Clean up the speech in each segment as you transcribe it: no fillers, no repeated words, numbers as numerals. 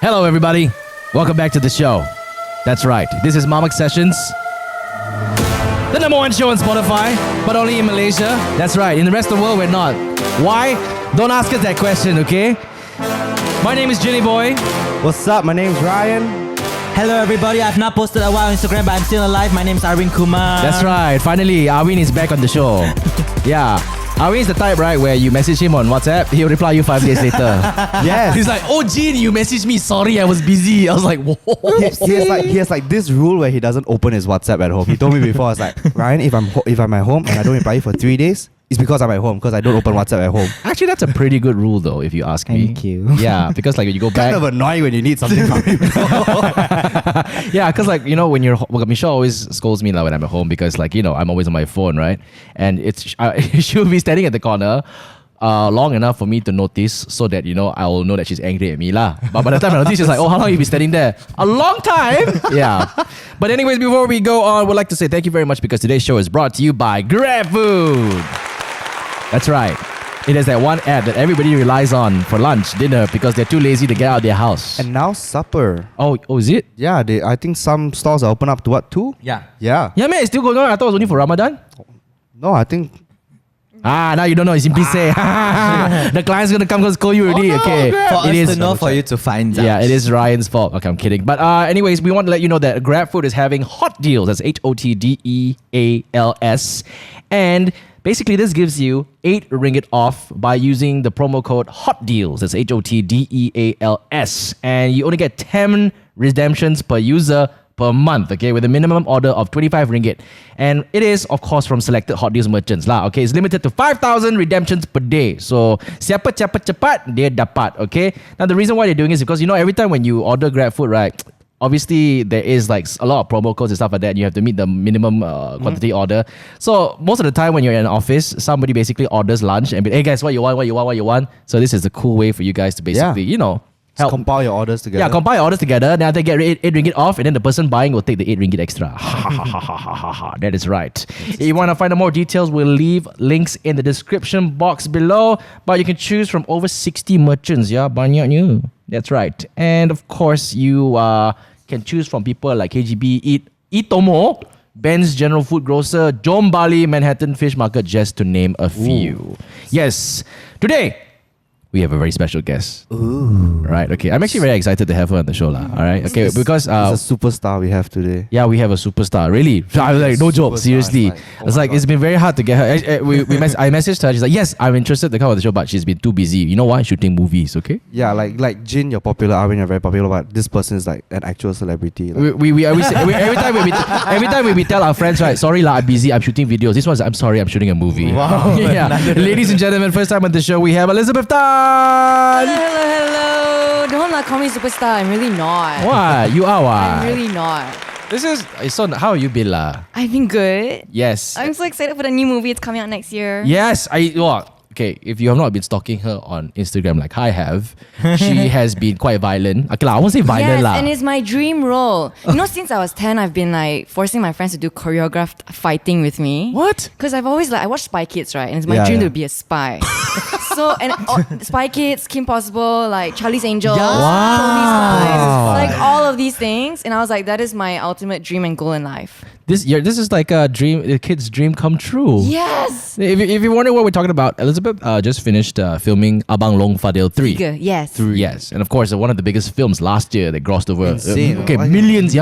Hello, everybody. Welcome back to the show. That's right. This is Mamak Sessions, the number one show on Spotify, but only in Malaysia. That's right. In the rest of the world, we're not. Why? Don't ask us that question, okay? My name is Jenny Boy. What's up? My name's Ryan. Hello everybody, I've not posted a while on Instagram, but I'm still alive. My name's Arvin Kumar. That's right. Finally, Arvin is back on the show. Yeah. Arvin is the type, right, where you message him on WhatsApp, he'll reply you 5 days later. Yes. He's like, oh, Jean, you messaged me. Sorry, I was busy. I was like, whoa. He has like this rule where he doesn't open his WhatsApp at home. He told me before, I was like, Ryan, if I'm at home and I don't reply you for 3 days, it's because I'm at home, because I don't open WhatsApp at home. Actually, that's a pretty good rule, though, if you ask me. Thank you. Yeah, because like when you go back. Kind of annoying when you need something from people. Yeah, because like, you know, when you're, well, Michelle always scolds me like when I'm at home because like, you know, I'm always on my phone, right? And she'll be standing at the corner long enough for me to notice so that, you know, I will know that she's angry at me lah. But by the time I notice, she's like, oh, how long you been standing there? A long time. Yeah. But anyways, before we go on, we'd like to say thank you very much because today's show is brought to you by GrabFood. That's right. It is that one app that everybody relies on for lunch, dinner, because they're too lazy to get out of their house. And now supper. Oh, is it? Yeah, I think some stores are open up to what, 2? Yeah. Yeah. Yeah, man, it's still going on. I thought it was only for Ramadan. No, I think... Now you don't know. You simply say. The client's going to come and call you already. Oh, no, okay. For us to know, for you to find out. Yeah, it is Ryan's fault. Okay, I'm kidding. But anyways, we want to let you know that GrabFood is having hot deals. That's HOTDEALS. And basically, this gives you 8 ringgit off by using the promo code HOTDEALS. That's HOTDEALS. And you only get 10 redemptions per user per month, okay, with a minimum order of 25 ringgit. And it is, of course, from selected Hot Deals merchants lah. Okay, it's limited to 5,000 redemptions per day. So, siapa cepat-cepat, dia dapat, okay? Now, the reason why they're doing is because, you know, every time when you order GrabFood, right, obviously there is like a lot of promo codes and stuff like that. And you have to meet the minimum quantity order. So most of the time when you're in an office, somebody basically orders lunch and be, hey guys, what you want? So this is a cool way for you guys to basically, you know, help. Just compile your orders together. Yeah, compile your orders together. Then they get 8 ringgit off, and then the person buying will take the 8 ringgit extra. That is right. If you want to find out more details, we'll leave links in the description box below. But you can choose from over 60 merchants. Yeah, banyaknya. That's right. And of course, you can choose from people like KGB, Itomo, Ben's General Food Grocer, Jom Bali, Manhattan Fish Market, just to name a few. Ooh. Yes. Today, we have a very special guest. Ooh. Right, okay. I'm actually very excited to have her on the show lah. All right, okay, because it's a superstar we have today. Yeah, we have a superstar. Really, I was like, no joke, seriously. It's like it's been very hard to get her. I messaged her. She's like, yes, I'm interested to come on the show, but she's been too busy. You know why? Shooting movies. Okay. Yeah, like Jin, you're popular. Arvin, you're very popular, but this person is like an actual celebrity. Like. Every time we tell our friends, right? Sorry lah, I'm busy. I'm shooting videos. This one's, I'm sorry, I'm shooting a movie. Wow. Yeah. Ladies and gentlemen, first time on the show, we have Elizabeth Tan. Hello. Don't call me superstar. I'm really not. Why? You are what? I'm really not. This is so. How have you been, lah? I've been good. Yes. I'm so excited for the new movie. It's coming out next year. Yes. Okay, if you have not been stalking her on Instagram like I have, she has been quite violent. Okay, I won't say violent lah. Yes, and it's my dream role. You know, since I was 10, I've been like forcing my friends to do choreographed fighting with me. What? Because I've always I watch Spy Kids, right? And it's my dream to be a spy. So, and Spy Kids, Kim Possible, like Charlie's Angels, Tony Spies, like all of these things. And I was like, that is my ultimate dream and goal in life. This is like a kid's dream come true. Yes. If you wonder what we're talking about, Elizabeth just finished filming Abang Long Fadil 3. Yes. Yes, and of course one of the biggest films last year that grossed over insane. Millions.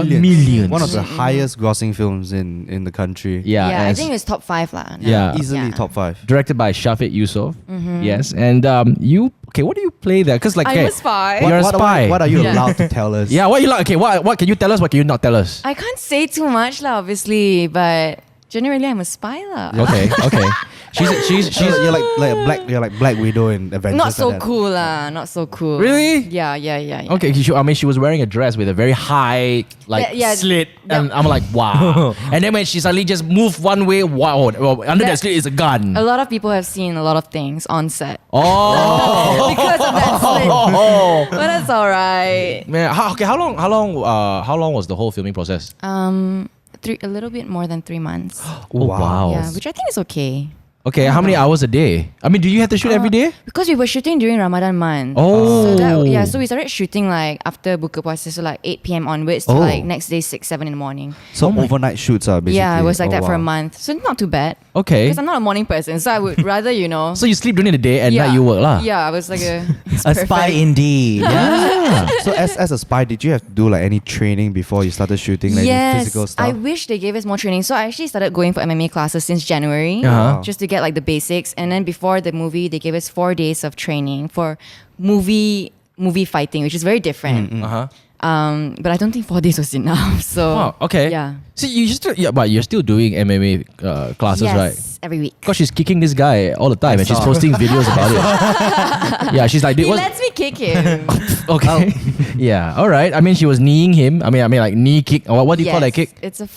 One of the highest grossing films in the country. Yeah, I think it was top 5 lah. Yeah, easily top 5. Directed by Shafiq Yusof. Yes, and you. Okay, what do you play there? Because like, I'm a spy. You're a spy. What are you allowed to tell us? Yeah, what you like? Okay, what can you tell us? What can you not tell us? I can't say too much lah, obviously, but generally I'm a spy lah. Okay. She's you're like Black Widow in Avengers. Not so cool lah. Not so cool. Really? Yeah. Okay, she was wearing a dress with a very high slit, and I'm like, wow. And then when she suddenly just moved one way, wow, under that slit is a gun. A lot of people have seen a lot of things on set. Oh, because of that slit. But that's alright. Man, how long was the whole filming process? A little bit more than 3 months. Oh, wow. Yeah, which I think is okay. Okay, how many hours a day? I mean, do you have to shoot every day? Because we were shooting during Ramadan month. Oh. So we started shooting like after Buka Puasa, so like 8 p.m. onwards to like next day 6, 7 in the morning. So overnight shoots are basically. Yeah, it was like that for a wow. month. So not too bad. Okay. Because I'm not a morning person, so I would rather, So you sleep during the day and night you work lah. Yeah, I was like it's A spy perfect. indeed. Yeah. So as a spy, did you have to do like any training before you started shooting, like any physical stuff? I wish they gave us more training. So I actually started going for MMA classes since January, just to get like the basics. And then before the movie, they gave us 4 days of training for movie fighting, which is very different. But I don't think 4 days was enough. So Oh, okay. yeah. So but you're still doing MMA classes, Yes, right? every week. Because she's kicking this guy all the time and she's posting videos about it. Yeah, she's like, He what? lets me kick him. Okay. Yeah, all right. I mean, she was kneeing him. I mean, like knee kick. What do you call that kick? It's a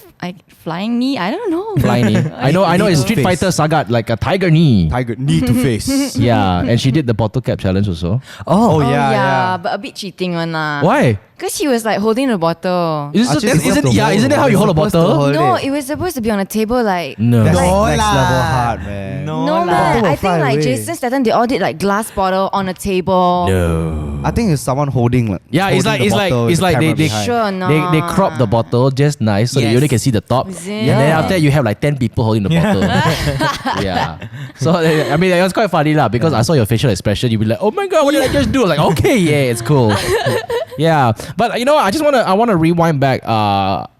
flying knee. I don't know. Flying knee. I know. It's Street Face. Fighter Saga, like a tiger knee. Tiger knee to face. Yeah, and she did the bottle cap challenge also. Oh, Oh yeah, yeah, but a bit cheating one lah. Why? Because she was like holding the bottle. Actually, it's supposed to hold. Isn't that how you hold a It's supposed to bottle? hold No, it. it was supposed to be on a table like. No. That's No next lah. level hard, man. No No lah. man, will I think fly like away. Jason Statham, they all did like glass bottle on a table. No. I think it's someone holding. Like, Yeah, it's holding like the bottle with the they camera behind. Sure, no. they crop the bottle just nice so that you Yes. only can see the top. Is And then it? after that you have like 10 people holding the bottle. Yeah. So I mean it was quite funny lah because I saw your facial expression. You'd be like, oh my god, what did I just do? I was like, okay, yeah, it's cool. Yeah. But you know what, I wanna rewind back.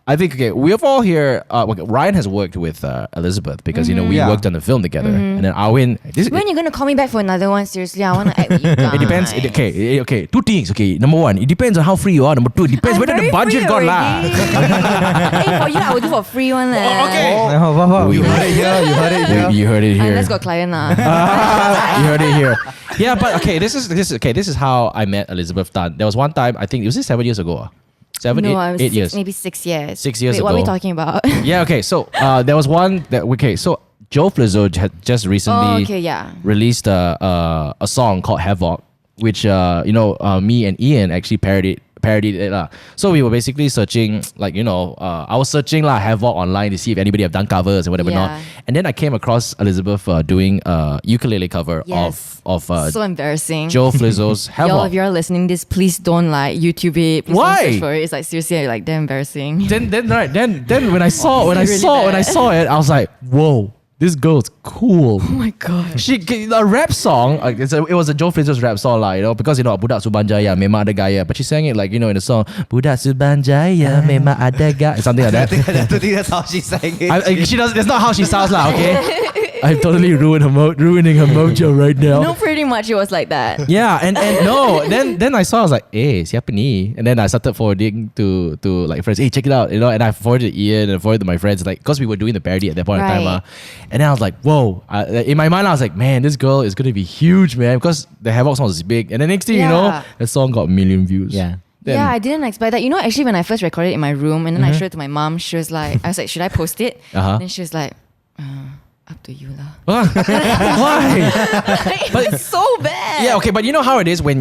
I think we've all here. Ryan has worked with Elizabeth because we Yeah. worked on the film together, and then Arwin. When are you gonna call me back for another one? Seriously, I wanna act with you guys. It depends. Okay. Two things. Okay. Number one, it depends on how free you are. Number two, it depends I'm whether the very budget free got lah. already. Hey, for you, I would do for free one. Okay. You heard it here. You heard it here. You heard it here. Let's go client lah. You heard it here. Yeah, but okay, this is how I met Elizabeth Tan. There was one time, I think it was 7 years ago. No, I was 8 years. maybe 6 years. 6 years Wait, what are we ago. talking about? Yeah, okay. So there was one that so Joe Flizzo had just recently Oh, okay, yeah. released a song called Havoc, which me and Ian actually parodied it lah. So we were basically searching, like I was searching Havoc online to see if anybody have done covers and whatever Yeah. not. And then I came across Elizabeth doing a ukulele cover Yes. of So embarrassing. Joe Flizzo's Y'all, Havoc. if you're listening this, please don't like YouTube it. Please Why? Don't search for it. It's like seriously like damn embarrassing. Then when I saw it, I was like, whoa, this girl's cool. Oh my god. A rap song, like it was a Joe Flizzo's rap song because Budak Subanjaya memang ada gaya, but she sang it like in the song Budak Subanjaya memang ada gaya, something like that. I don't think that's how she sang it. She does. That's not how she sounds lah. Okay, I'm totally ruining her mojo right now. No, pretty much it was like that. Yeah, and no, then I saw, I was like, siapa ni? And then I started forwarding to like friends, hey, check it out, and I forwarded to Ian and forwarded to my friends, like, because we were doing the parody at that point in time. Right. And then I was like, whoa. In my mind, I was like, man, this girl is going to be huge, man, because the Havoc song is big. And the next thing you know, Yeah. the song got 1 million views. Yeah. Then- Yeah, I didn't expect that. Actually, when I first recorded it in my room and then I showed it to my mom, she was like, I was like, should I post it? Uh-huh. Then she was like, up to you lah. Why? But it's so bad. Yeah, okay, but you know how it is when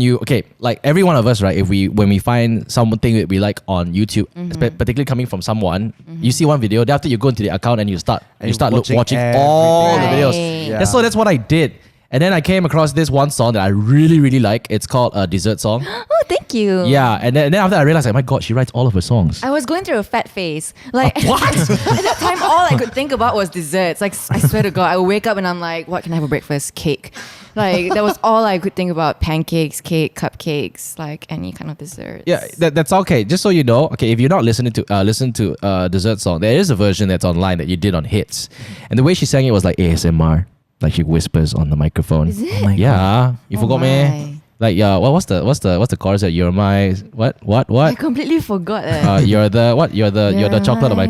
like every one of us, right? When we find something that we like on YouTube, particularly coming from someone, you see one video, then after you go into the account and you start watching all the videos. Right. Yeah. So that's what I did. And then I came across this one song that I really, really like. It's called a Dessert Song. Oh, thank you. Yeah, and then after I realized, like, my God, she writes all of her songs. I was going through a fat phase. Like What? at that time, all I could think about was desserts. Like I swear to God, I would wake up and I'm like, what can I have for breakfast? Cake. Like that was all I could think about: pancakes, cake, cupcakes, like any kind of dessert. Yeah, that's okay. Just so you know, okay, if you're not listening to listen to Dessert Song, there is a version that's online that you did on Hits, and the way she sang it was like ASMR, like she whispers on the microphone. Is it? Oh my Yeah, you forgot my. me. Like what's the chorus that you're my what? I completely forgot. You're the chocolate of my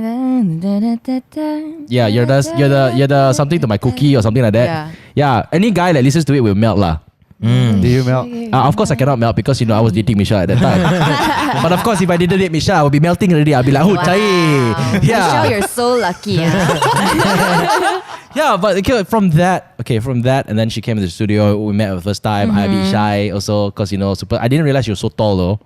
you're the something to my cookie or something like that. Yeah, any guy that listens to it will melt lah. Do you melt? Of course I cannot melt because I was dating Misha at that time. But of course if I didn't date Misha, I would be melting already. I'll be like, oh, cair. Yeah. Michelle, you're so lucky. Yeah, but from that, and then she came to the studio. We met for the first time. I'd be shy also because super. I didn't realize she was so tall though.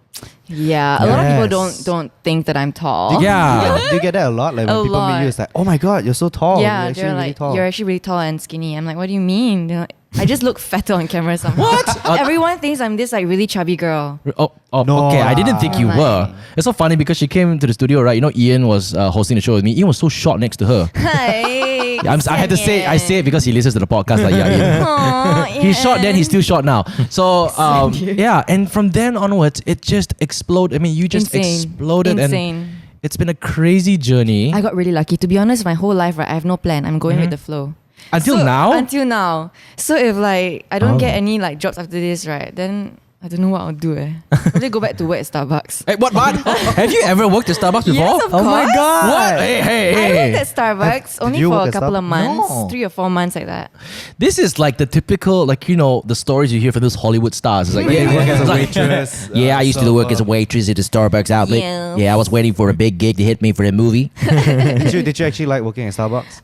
Yeah, a lot of people Yes. don't think that I'm tall. Yeah. Do you get that a lot? Like when A people meet lot. you, it's like, oh my god, you're so tall. Yeah, you're actually they're really like, tall. you're actually really tall and skinny. I'm like, what do you mean? They're like, I just look fatter on camera somehow. What? Everyone thinks I'm this like really chubby girl. Oh, No okay. I didn't think you Like- were. It's so funny because she came to the studio, right? You know, Ian was hosting the show with me. Ian was so short next to her. Hey, I had to say, I say it because he listens to the podcast. Like, yeah, Ian. Aw, He's short then, he's still short now. So, you. yeah. And from then onwards, it just exploded. I mean, you just Insane. exploded. Insane. And it's been a crazy journey. I got really lucky. To be honest, my whole life, right, I have no plan. I'm going with the flow. Until now? Until now. So if like I don't get any like jobs after this, right, then I don't know what I'll do. Probably go back to work at Starbucks. Hey, what? Have you ever worked at Starbucks before? Yes, of Oh my course. god! What? Hey. I worked at Starbucks only you for work a at couple of Starbucks? months, No. 3 or 4 months like that. This is like the typical, like, you know, the stories you hear from those Hollywood stars. It's like, You work as a it's like, waitress. yeah, I used to work as a waitress at a Starbucks outlet. Yeah. Yeah, I was waiting for a big gig to hit me for a movie. Did you actually like working at Starbucks?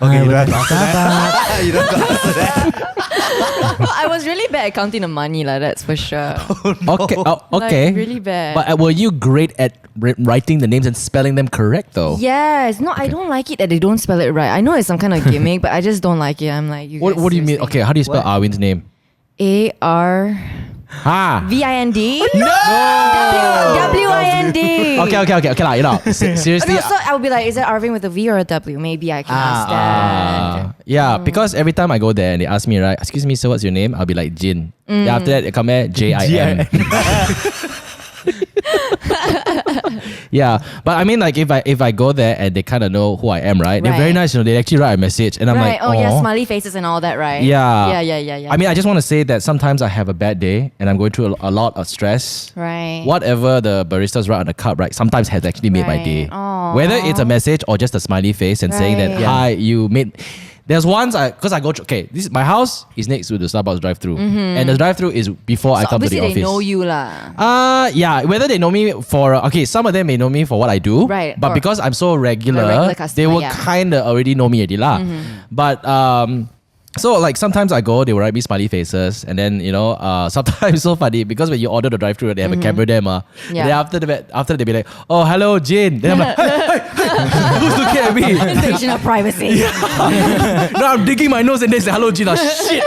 Okay, you don't have to answer that. You don't have to answer that. Well, I was really bad at counting the money, that's for sure. Okay, okay. Like, really bad. But were you great at writing the names and spelling them correct though? Yes, no, I don't like it that they don't spell it right. I know it's some kind of gimmick, but I just don't like it. I'm like, you What guys do you mean? seriously. Okay, how do you spell What? Arwin's name? ARVIND? No! WIND. Okay, lah, you know. Seriously. No, so I would be like, is it Arvin with a V or a W? Maybe I can understand. Yeah, because every time I go there and they ask me, right, excuse me, so what's your name? I'll be like Jin. Then after that, they come here, JIM. Yeah, but I mean, like if I go there and they kind of know who I am, right? They're very Right. nice, you know. They actually write a message, and I'm Right. like, Oh, yeah, "Aw." smiley faces and all that, right? Yeah. Yeah. I mean, I just want to say that sometimes I have a bad day and I'm going through a lot of stress. Right. Whatever the baristas write on the cup, right, sometimes has actually made my Right. day. Aw. Whether it's a message or just a smiley face and saying that, Right. hi, you made. There's once because I go, okay, this my house is next to the Starbucks drive-through, and the drive-through is before I So come to the obviously office. they know you lah. Yeah, whether they know me for okay, some of them may know me for what I do, Right, but or because I'm so regular, a regular customer, they will yeah. kind of already know me already lah. But so like sometimes I go, they will write me smiley faces, and then you know, sometimes so funny because when you order the drive-through, they have a camera there, ma. Yeah. And then after they be like, oh hello Jane. Then I'm like, hey, who's looking at me? Invasion of privacy. No, I'm digging my nose and they say hello Gina. Shit.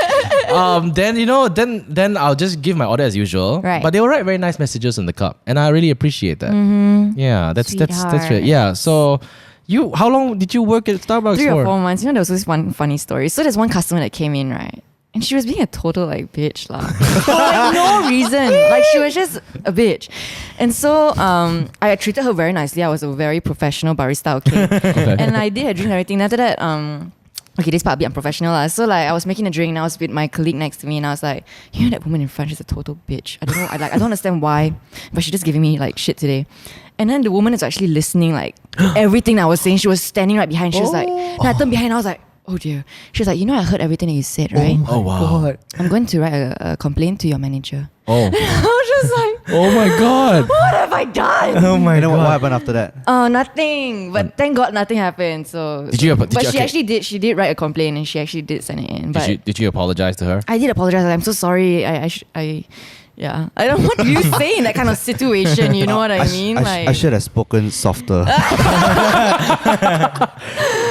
Then you know, then I'll just give my order as usual. Right. But they will write very nice messages in the cup, and I really appreciate that. Yeah, that's right. Sweetheart. Yeah. So, how long did you work at Starbucks 3 for? or 4 months. You know, there was this one funny story. So there's one customer that came in, right? And she was being a total like bitch lah. For like no reason. Like she was just a bitch. And so I treated her very nicely. I was a very professional barista, okay. And I did her drink and everything. After that, okay, this part a bit unprofessional lah. So like I was making a drink and I was with my colleague next to me and I was like, you know that woman in front, she's a total bitch. I don't know, I don't understand why, but she's just giving me like shit today. And then the woman is actually listening like everything I was saying. She was standing right behind. She was like, and I turned behind and I was like, oh dear. She was like, you know I heard everything that you said, right? Oh wow. I'm going to write a complaint to your manager. Oh. I was just like, Oh my god. what have I done? Oh my god. What happened after that? Oh, nothing. But thank God nothing happened. So Did you? But she okay. actually did. She did write a complaint and she actually did send it in. But Did you apologize to her? I did apologize. I'm so sorry. Yeah. I don't want you say in that kind of situation. You know what I mean? I should have spoken softer.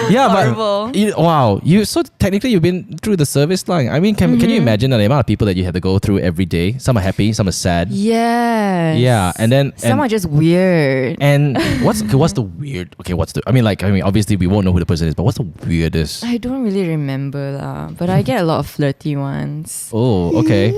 Yeah, Horrible. but wow, so technically you've been through the service line. I mean, can you imagine the amount of people that you have to go through every day? Some are happy, some are sad. Yes. Yeah, and then Some are just weird. and what's the weird? Okay, obviously we won't know who the person is, but what's the weirdest? I don't really remember lah, but I get a lot of flirty ones. Oh, okay.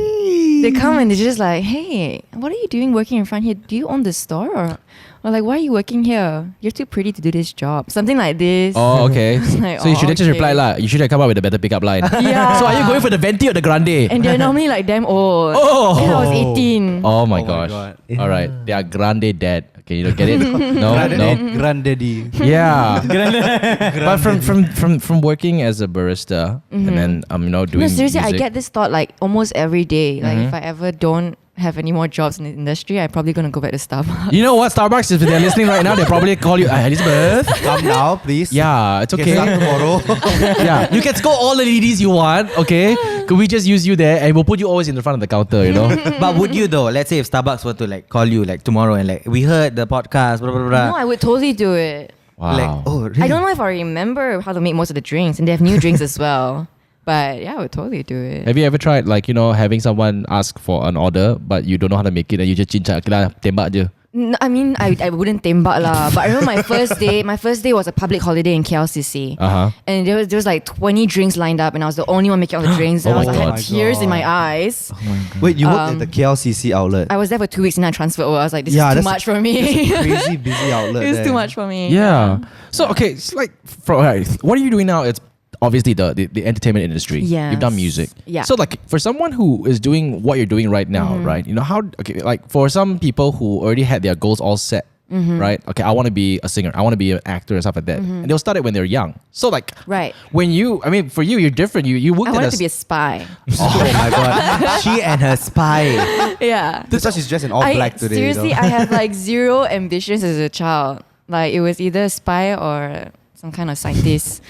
They come and they're just like, hey, what are you doing working in front here? Do you own the store? Or like, why are you working here? You're too pretty to do this job. Something like this. Oh, okay. Like, So you should have just okay. replied lah. You should have come up with a better pickup line. Yeah. So are you going for the venti or the grande? And they're normally like damn old. Oh. And I was 18. Oh my Oh my gosh. God. All right, they are grande dad. Okay, you don't get it? No, no. Granddaddy. Yeah. But from working as a barista and then doing No, seriously, I music. get this thought like almost every day. Like if I ever don't have any more jobs in the industry, I'm probably gonna go back to Starbucks. You know what, Starbucks, if they're listening right now, they probably call you Elizabeth. Come now, please. Yeah, it's Can okay. start tomorrow. Yeah, you can score all the ladies you want, okay? Could we just use you there and we'll put you always in the front of the counter, you know? But would you though? Let's say if Starbucks were to like call you like tomorrow and like we heard the podcast, blah blah blah. No, I would totally do it. Wow. Like, oh really? I don't know if I remember how to make most of the drinks, and they have new drinks as well. But yeah, I would totally do it. Have you ever tried like, you know, having someone ask for an order but you don't know how to make it and you just cincang, okay lah, tembak je. I mean, I wouldn't tembak lah. But I remember my first day. My first day was a public holiday in KLCC, and there was like 20 drinks lined up, and I was the only one making all the drinks. And Oh I my had God. tears in my eyes. Oh my God. Wait, you worked at the KLCC outlet? I was there for 2 weeks and I transferred over. I was like, this Yeah, is too that's much for Such me. a crazy busy outlet. It was there. too much for me. Yeah. So, okay, it's like, what are you doing now? It's obviously the entertainment industry. Yes. You've done music. Yeah. So, like, for someone who is doing what you're doing right now, right? You know, like, for some people who already had their goals all set, right? Okay, I want to be a singer. I want to be an actor and stuff like that. And they'll start it when they're young. So, like, Right. when I mean, for you, you're different. You worked I at wanted to be a spy. Oh my god. She and her spy. Yeah. That's why she's dressed in all black today. Seriously, you know? I have like zero ambitions as a child. Like it was either a spy or some kind of scientist.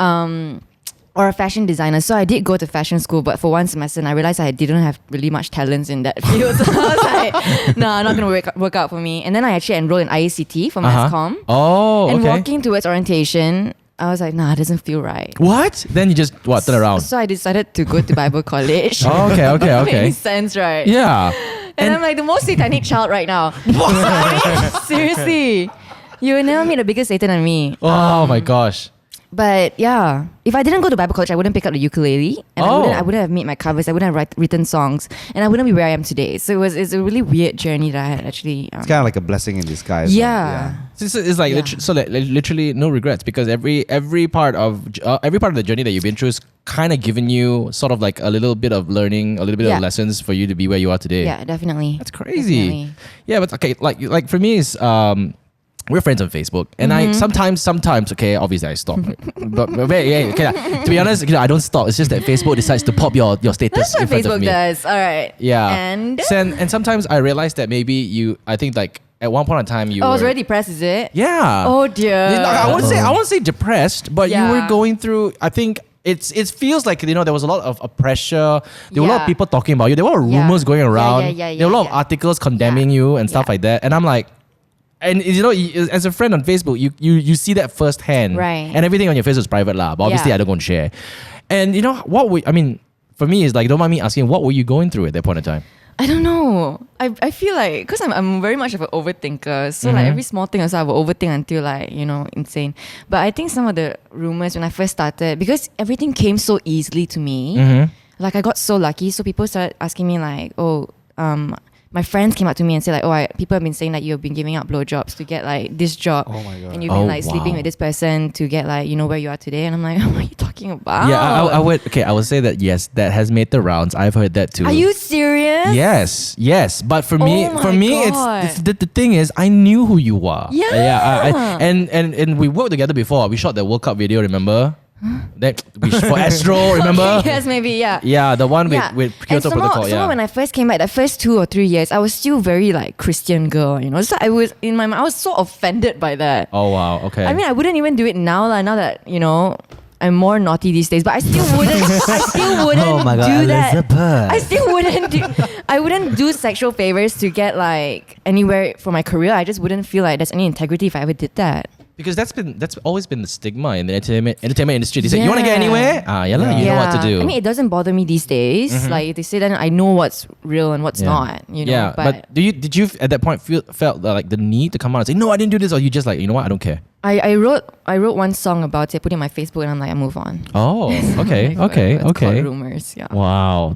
Or a fashion designer. So I did go to fashion school, but for one semester, and I realized I didn't have really much talents in that field. So I was like, nah, not gonna work out for me. And then I actually enrolled in IACT for mass comm. Oh, And okay. walking towards orientation, I was like, nah, it doesn't feel right. What? Then you just, turn around? So I decided to go to Bible college. Oh, okay. Makes sense, right? Yeah. And I'm like the most satanic child right now. Seriously. You will never meet a bigger Satan than me. Oh my gosh. But yeah, if I didn't go to Bible college, I wouldn't pick up the ukulele, and I wouldn't have made my covers. I wouldn't have written songs, and I wouldn't be where I am today. So it's a really weird journey that I had actually. It's kind of like a blessing in disguise. Yeah. So it's like literally no regrets, because every part of the journey that you've been through is kind of given you sort of like a little bit of learning, a little bit of lessons for you to be where you are today. Yeah, definitely. That's crazy. Definitely. Yeah, but okay, like for me is we're friends on Facebook, and I sometimes okay, obviously I stop, but yeah, okay, to be honest, I don't stop. It's just that Facebook decides to pop your status That's what in front of Facebook me. does. All right. Yeah, And and sometimes I realize that maybe I think like at one point in time you I was were, already depressed. Is it? yeah. Oh dear. I won't say depressed, but you were Yeah. going through, I think it feels like, there was a lot of pressure. There were a lot of Yeah. people talking about you. There were Yeah. rumors going around. Yeah, there were a lot of yeah. articles condemning you and stuff Yeah. like that. And I'm like, and as a friend on Facebook, you see that firsthand. Right. And everything on your face is private lah. But obviously Yeah. I don't go and share. And for me, it's like, don't mind me asking, what were you going through at that point in time? I don't know. I feel like, because I'm very much of an overthinker. So like every small thing also I will overthink until like, insane. But I think some of the rumors when I first started, because everything came so easily to me, like I got so lucky. So people started asking me like, my friends came up to me and said like, people have been saying that you've been giving out blowjobs to get like this job. Oh my God. And you've been like sleeping wow. with this person to get like, where you are today. And I'm like, what are you talking about? Yeah, I would say that yes, that has made the rounds. I've heard that too. Are you serious? Yes. But for me, Oh my God. it's the thing is, I knew who you were. Yeah. And we worked together before. We shot the World Cup video. Remember? That for Astro. Remember? Okay, yes, maybe. Yeah. Yeah, the one Yeah. with And Kyoto somehow, Protocol. Yeah. when I first came back, the first 2 or 3 years, I was still very like Christian girl, So I was in my mind, I was so offended by that. Oh wow. Okay. I mean, I wouldn't even do it now, now that I'm more naughty these days. But I still wouldn't. I still wouldn't Oh my God, do that. Elizabeth. I still wouldn't do. I wouldn't do sexual favors to get like anywhere for my career. I just wouldn't feel like there's any integrity if I ever did that. because that's always been the stigma in the entertainment industry. They say, you want to get anywhere? You know what to do. I mean, it doesn't bother me these days. Like if they say that, I know what's real and what's not. Yeah, but did you at that point felt like the need to come out and say, no, I didn't do this, or you just like, you know what, I don't care? I wrote one song about it, put it on my Facebook, and I'm like, I move on. Oh, okay, Like, it's okay. called rumors. Yeah. Wow,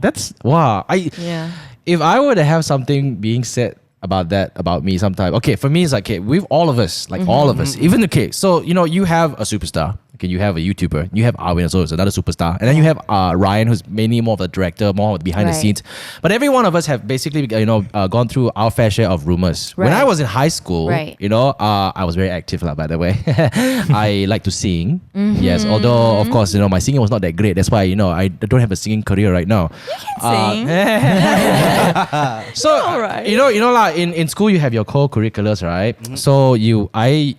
Yeah. If I were to have something being said about me sometime, okay, for me it's like, okay, we've all of us, like all of us, even so you have a superstar, Okay, you have a YouTuber, you have Arwin also, who's another superstar, and then you have Ryan, who's mainly more of the director, more behind the scenes. But every one of us have basically, gone through our fair share of rumors. When I was in high school, I was very active, by the way. I like to sing. Yes, although of course, my singing was not that great. That's why, I don't have a singing career right now. You can sing. So, in school you have your co-curriculars, right? So I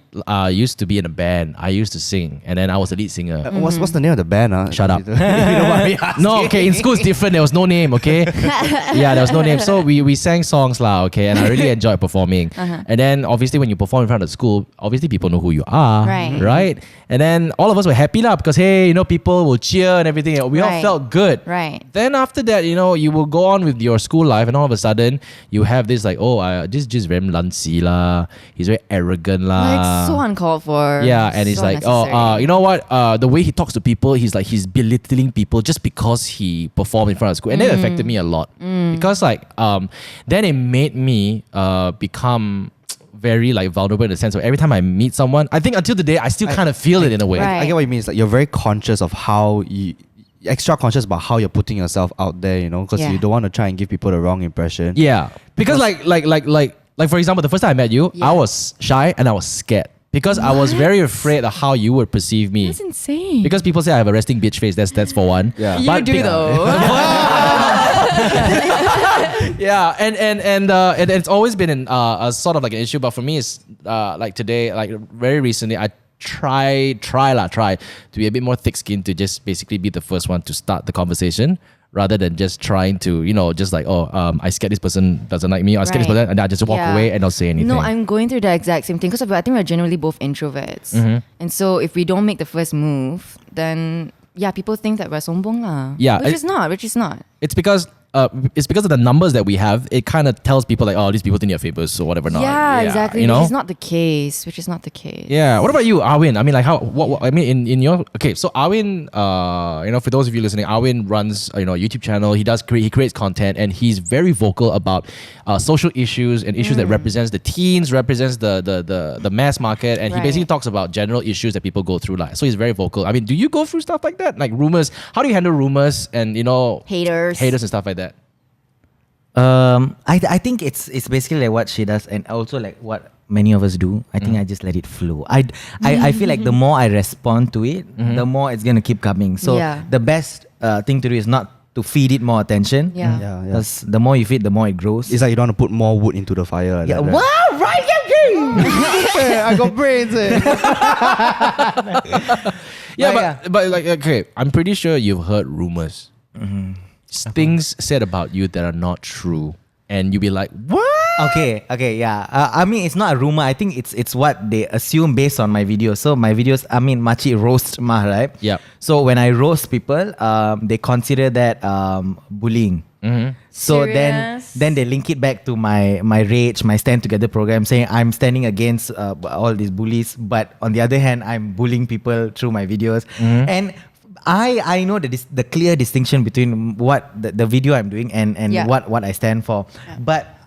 used to be in a band. I used to sing, and then I was the lead singer. What's the name of the band? Shut up. You know what we No, okay, in school it's different. There was no name, okay? Yeah, there was no name. So we sang songs, okay, and I really enjoyed performing. And then obviously when you perform in front of the school, obviously people know who you are, right? And then all of us were happy because, hey, people will cheer and everything. And we all felt good. Right. Then after that, you will go on with your school life, and all of a sudden you have this this is just very lancy lah. He's very arrogant lah. Like so uncalled for. Yeah, and it's so like, you know what? The way he talks to people, he's belittling people just because he performed in front of school, and that affected me a lot because then it made me become very vulnerable in the sense of every time I meet someone, I think until today I still kind of feel it in a way. I get what you mean. It's like you're very conscious of extra conscious about how you're putting yourself out there, because you don't want to try and give people the wrong impression. Yeah, because like for example, the first time I met you, I was shy and I was scared. Because I was very afraid of how you would perceive me. That's insane. Because people say I have a resting bitch face. That's for one. Yeah. You do though. Yeah, and it's always been a sort of an issue. But for me, it's today, very recently, I try to be a bit more thick-skinned, to just basically be the first one to start the conversation, rather than just trying to, I scared this person doesn't like me, or I scared this person, and I just walk away and not say anything. No, I'm going through the exact same thing, because I think we're generally both introverts. And so if we don't make the first move, then people think that we're sombong lah. Yeah. Which is not. It's because of the numbers that we have. It kind of tells people these people think they're famous or whatever. Yeah, exactly. Which is not the case. Yeah. What about you, Arwin? I mean, what I mean, in your so Arwin, for those of you listening, Arwin runs a YouTube channel. He creates content, and he's very vocal about social issues and issues that represents the teens, represents the mass market, and he basically talks about general issues that people go through. So he's very vocal. I mean, do you go through stuff like that, like rumors? How do you handle rumors and haters and stuff like that? I think it's basically like what she does, and also like what many of us do. I think I just let it flow. I feel like the more I respond to it, the more it's gonna keep coming. So the best thing to do is not to feed it more attention. Because the more you feed, the more it grows. It's like you don't want to put more wood into the fire. Yeah. Wow, right? I got brains. But okay, I'm pretty sure you've heard rumors. Things said about you that are not true, and you'll be like, what? Okay, yeah. I mean, it's not a rumor. I think it's what they assume based on my videos. So my videos, machi roast mah, right? Yep. So when I roast people, they consider that bullying. So Serious? then they link it back to my rage, my stand together program, saying I'm standing against all these bullies, but on the other hand, I'm bullying people through my videos. And I know the clear distinction between what the video I'm doing and what I stand for. But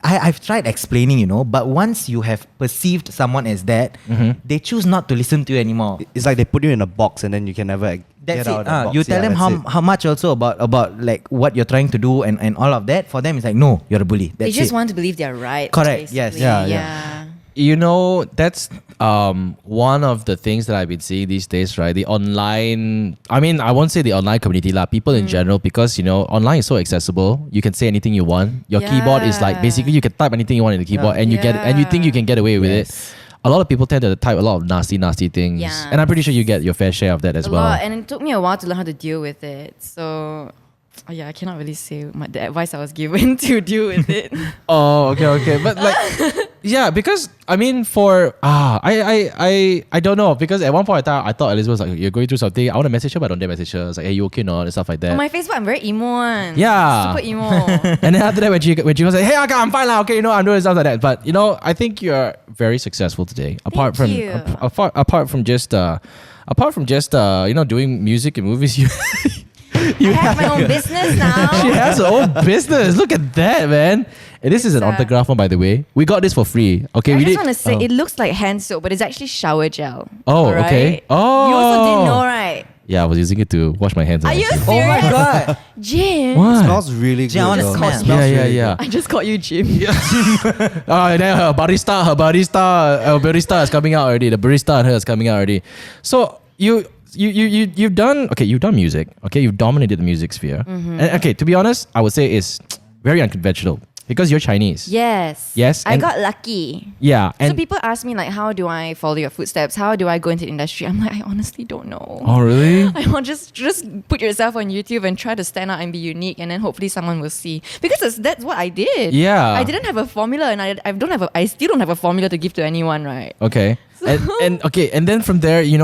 I've tried explaining, but once you have perceived someone as that, they choose not to listen to you anymore. It's like they put you in a box and then you can never get out of the box. You tell them how much also about like what you're trying to do and all of that. For them, it's like, no, you're a bully. That's They just it. want to believe they're right. Correct, basically. yes. Yeah. That's one of the things that I've been seeing these days, right? The online, I won't say the online community lah, people in general, because online is so accessible. You can say anything you want. Your keyboard is basically you can type anything you want in the keyboard, and you think you can get away with it. A lot of people tend to type a lot of nasty things, and I'm pretty sure you get your fair share of that as well. Lot, and it took me a while to learn how to deal with it. So I cannot really say the advice I was given to deal with it. Oh, okay. But because for I don't know, because at one point in time I thought Elizabeth was like, you're going through something, I want to message her but I don't dare message her. It's like, hey, you okay no? And stuff like that. On my Facebook, I'm very emo one. Yeah. Super emo. And then after that, when she was like, hey, okay, I'm fine now, okay, I'm doing stuff like that. But I think you're very successful today. Apart from just doing music and movies, I have my own business now. She has her own business. Look at that, man. And this is an autograph one, by the way. We got this for free. Okay, I we just did. want to say, it looks like hand soap, but it's actually shower gel. Oh, Alright? okay. Oh. You also didn't know, right? Yeah, I was using it to wash my hands. Are you actually. Oh my serious? god. Jim. What? Smells really good. Gee, I wanna though. smell. Smells Yeah, yeah, really yeah. I just called you Jim. And then her barista is coming out already. The barista and her is coming out already. So you've done music. Okay, you've dominated the music sphere. And okay, to be honest, I would say it's very unconventional because you're Chinese. Yes. Yes, I and- got lucky. Yeah, So and people ask me like, how do I follow your footsteps? How do I go into the industry? I'm like, I honestly don't know. oh really? I want just put yourself on YouTube and try to stand out and be unique, and then hopefully someone will see. Because that's what I did. Yeah. I didn't have a formula, and I still don't have a formula to give to anyone, right? Okay. And okay, and then from there, you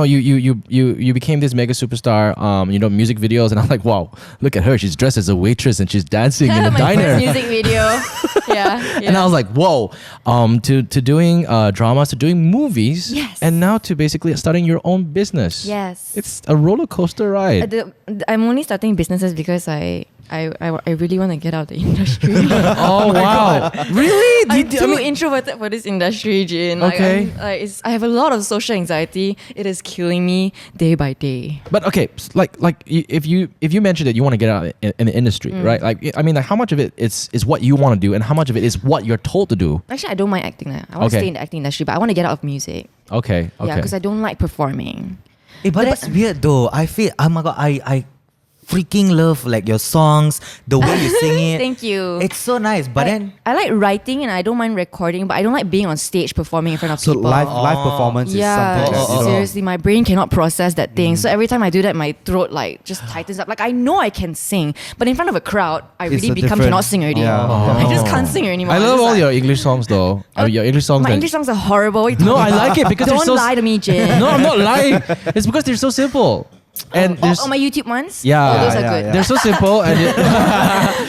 became this mega superstar. Music videos, and I'm like, wow, look at her. She's dressed as a waitress and she's dancing in a My diner. first music video. yeah. And I was like, whoa, to doing dramas, to doing movies, Yes. and now to basically starting your own business. Yes. It's a roller coaster ride. I'm only starting businesses because I really want to get out of the industry. Oh wow, really? I'm too introverted for this industry, Jin. Like, Okay. I have a lot of social anxiety. It is killing me day by day. But okay, if you mentioned that you want to get out in the industry, right? Like, I mean, like, how much of it is what you want to do, and how much of it is what you're told to do? Actually, I don't mind acting. I want to Okay. stay in the acting industry, but I want to get out of music. Okay, okay. Yeah, because I don't like performing. But that's weird though. I feel, oh my god, I freaking love like your songs, the way you sing it. Thank you. It's so nice. But then I like writing and I don't mind recording, but I don't like being on stage performing in front of So people. live performance is Yeah, something that, seriously, my brain cannot process that thing. So every time I do that, my throat like just tightens up. Like I know I can sing, but in front of a crowd, I It's really a become different- cannot sing already. Yeah. I just can't sing anymore. I I'm love just all like, your English songs though. Your English songs. My that- English songs are horrible. What are you No, I talking like it because about? they're Don't so. lie to me, Jin. No, I'm not lying. It's because they're so simple. And there's, my YouTube ones? Yeah. Oh, those are Yeah, good. yeah. they're so simple and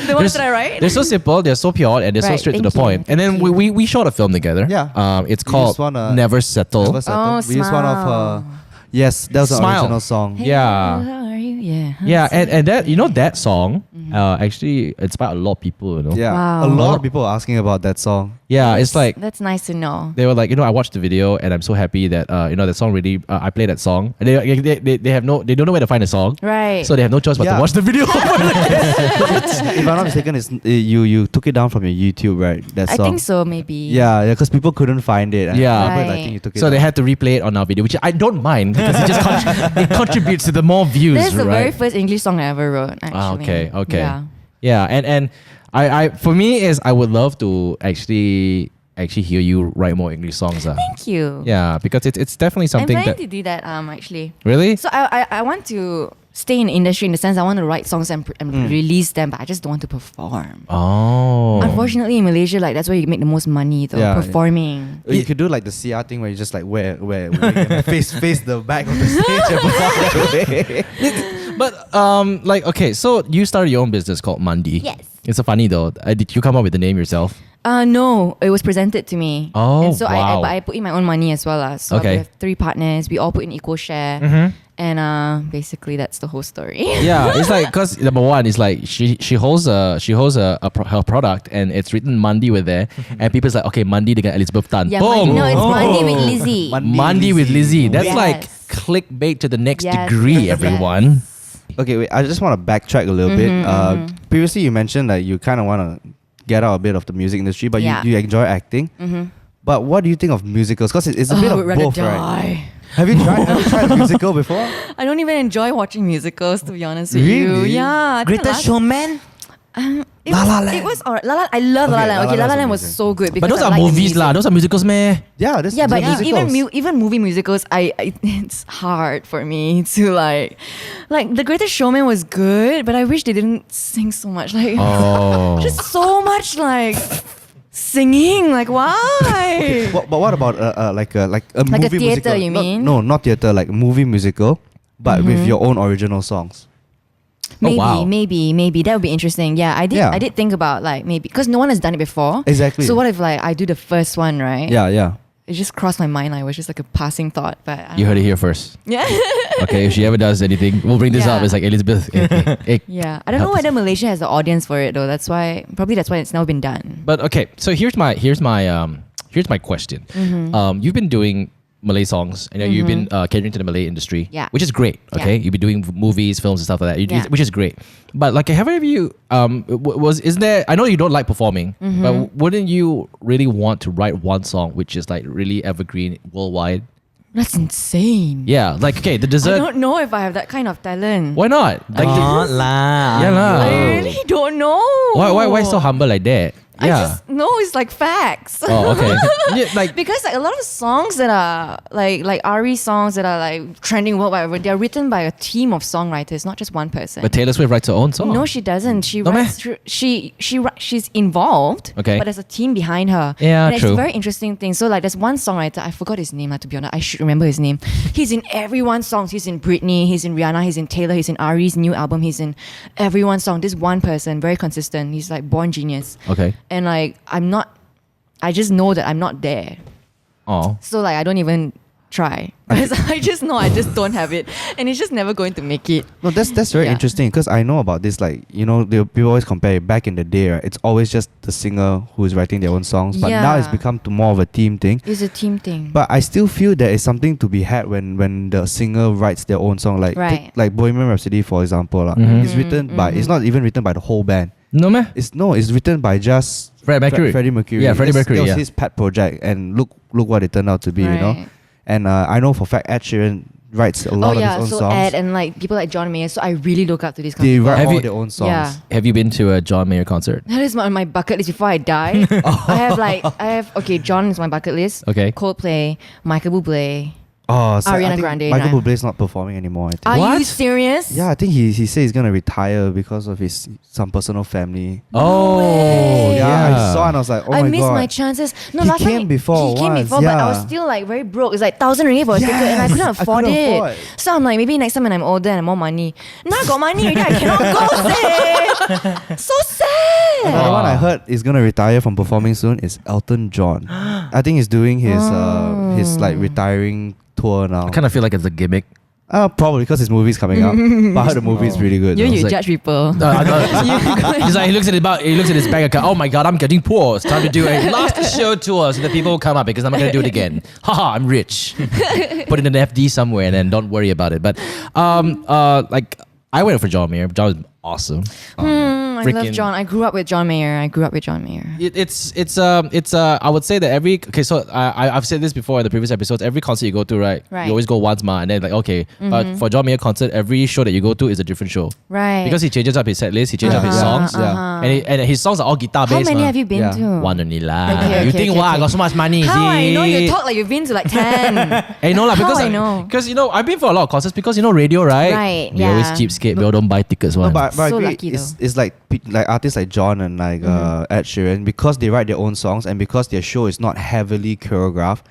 The ones that I write? they're so simple, they're so pure, and they're so Right, straight to the thank you, point. And then thank you. we shot a film together. Yeah. It's We called just wanna- Never Settle. Never Settle. Oh, We used one of her. Yes, that was an Smile. original song. Hey, Yeah. how are you? Yeah. Yeah, and that that song actually inspired a lot of people. Yeah, Wow. a lot of people are asking about that song. Yeah, it's like That's nice to know. they were like, I watched the video and I'm so happy that that song really. I played that song. And they have they don't know where to find the song. Right. So they have no choice but to Yeah. watch the video. If I'm not mistaken, it's you took it down from your YouTube, right? That I song. think so, maybe. Yeah, because people couldn't find it. And Yeah. people, I Right. think you took it. So they down. had to replay it on our video, which I don't mind because it just it contributes to the more views, That's the right? very first English song I ever wrote, actually. Ah, okay. Yeah. Yeah, and I for me is I would love to actually hear you write more English songs. Thank you. Yeah, because it's definitely I'm something planning that to do that, actually. really. So I want to stay in the industry in the sense I want to write songs and release them, but I just don't want to perform. Oh, Unfortunately, in Malaysia, like that's where you make the most money, though, Yeah. performing. You could do like the CR thing where you just like wear face the back of the stage and perform that way. but like okay, so you started your own business called Mandi. Yes. It's so funny though. Did you come up with the name yourself? No, it was presented to me. Oh, and so wow. I put in my own money as well. So Okay. we have 3 partners. We all put in equal share. Mm-hmm. And basically that's the whole story. Yeah, it's like because number one is like she holds her product and it's written Mandi with there, and people's like okay Mandi dengan Elizabeth Tan. Yeah, Boom. no, it's Oh. Monday with Lizzie. Mandi with Lizzie. That's Yes. like clickbait to the next Yes, degree, yes, everyone. Okay, wait. I just want to backtrack a little bit. Previously, you mentioned that you kind of want to get out a bit of the music industry, but Yeah. you enjoy acting. But what do you think of musicals? Because it's a bit I of would rather both, right? die. Have you tried a musical before? I don't even enjoy watching musicals, to be honest with you. Really? Yeah. I think Greatest last- Showman? It La was, La Land. It was alright. La La, I love La La Okay, Land. La La Okay, La La Land's Land was amazing. so good because But those I are like the movies music. lah. Those are musicals, meh? Yeah, this Yeah, but they're musicals. even movie musicals, it's hard for me to like The Greatest Showman was good, but I wish they didn't sing so much. Like Oh. just so much like singing. Like why? But what about like a Like a movie theatre, musical? you mean? No, not theatre. Like movie musical, but with your own original songs. Maybe, wow. maybe that would be interesting. Yeah, I did. Yeah. I did think about like maybe because no one has done it before. Exactly. So what if like I do the first one, right? Yeah, yeah. it just crossed my mind. Like, it was just like a passing thought. But I You don't heard it know. here first. Yeah. Okay, if she ever does anything, we'll bring this Yeah. up. It's like Elizabeth. Yeah. I don't know Help us. whether Malaysia has the audience for it though. That's why it's never been done. But okay, so here's my question. You've been doing Malay songs, and you've been catering to the Malay industry, Yeah. which is great. Okay, Yeah. you've been doing movies, films, and stuff like that, Yeah. which is great. But like, have any of you isn't there? I know you don't like performing, but wouldn't you really want to write one song which is like really evergreen worldwide? That's insane. Yeah, like okay, the I dessert. don't know if I have that kind of talent. Why not? Like, Oh, lah. Yeah lah. I really don't know. why so humble like that? I Yeah. just know it's like facts. Oh, okay. Yeah, like Because like a lot of songs that are like Ari songs that are like trending worldwide, they're written by a team of songwriters, not just one person. but Taylor Swift writes her own song. No, she doesn't. She No, writes. She's involved. Okay. But there's a team behind her. Yeah, and true. It's a very interesting thing. So like, there's one songwriter. I forgot his name. To be honest, I should remember his name. He's in everyone's songs. He's in Britney. He's in Rihanna. He's in Taylor. He's in Ari's new album. He's in everyone's song. This one person, very consistent. He's like born genius. Okay. And like, I just know that I'm not there. Oh. So like, I don't even try. Because I just know I just don't have it. And it's just never going to make it. No, that's very Yeah. interesting because I know about this. Like, you know, people always compare it back in the day, right? It's always just the singer who is writing their own songs. But now it's Yeah. become to more of a team thing. It's a team thing. But I still feel there is something to be had when the singer writes their own song. Like Right. take, like Bohemian Rhapsody, for example. Mhm. It's written by, it's not even written by the whole band. No man. It's written by just Freddie Mercury. Freddie Mercury. Yeah, Freddie Mercury, That was yeah. his pet project, and look what it turned out to be. You know. Right. And I know for a fact Ed Sheeran writes a lot of his own so songs. Ed and like people like John Mayer. So I really look up to these kind They of people. write Have all you- their own songs. Yeah. Have you been to a John Mayer concert? That is on my bucket list before I die. Okay, John is my bucket list. Okay. Coldplay, Michael Bublé. Oh, so Ariana I think Grande, Michael nah. Bublé is not performing anymore. I think. Are What? you serious? Yeah, I think he said he's gonna retire because of some personal family. Oh, way. Yeah, I saw and I was like, oh I my missed god. my chances. No, He last time came before He came once, before, but I was yeah. still like very broke. It's like 1,000 ringgit for a ticket, and I couldn't Yes, I afford couldn't it. afford. So I'm like, maybe next time when I'm older and more money. Now I got money already, I cannot go. Say. So sad. Another one I heard is gonna retire from performing soon is Elton John. I think he's doing his like retiring tour now. I kind of feel like it's a gimmick. Probably because his movie's coming out. But I heard the movie is really good. You though. like- judge people. He's like, he looks at his bank account. Oh my god, I'm getting poor. It's time to do a last show tour so that people will come up because I'm not gonna do it again. Haha, I'm rich. Put it in an FD somewhere and then don't worry about it. But like I went for John Mayer. John is awesome. I love freaking- John. I grew up with John Mayer. It's I would say that I've said this before in the previous episodes. Every concert you go to, right? Right. You always go once, and then like okay, but for John Mayer concert, every show that you go to is a different show Right. because he changes up his set list, he changes up his songs, Yeah. and his songs are all guitar How based. many have you been Yeah. to? One only lah. Okay, You okay, think okay, wow, I okay. got so much money? How is I know it? you talk like you've been to like 10. Hey, no lah, How because I know? because I've been for a lot of concerts because radio, right? Right, We always yeah. cheapskate. We all don't buy tickets. No, One. but I So agree. lucky It's like artists like John and like Ed Sheeran, because they write their own songs and because their show is not heavily choreographed.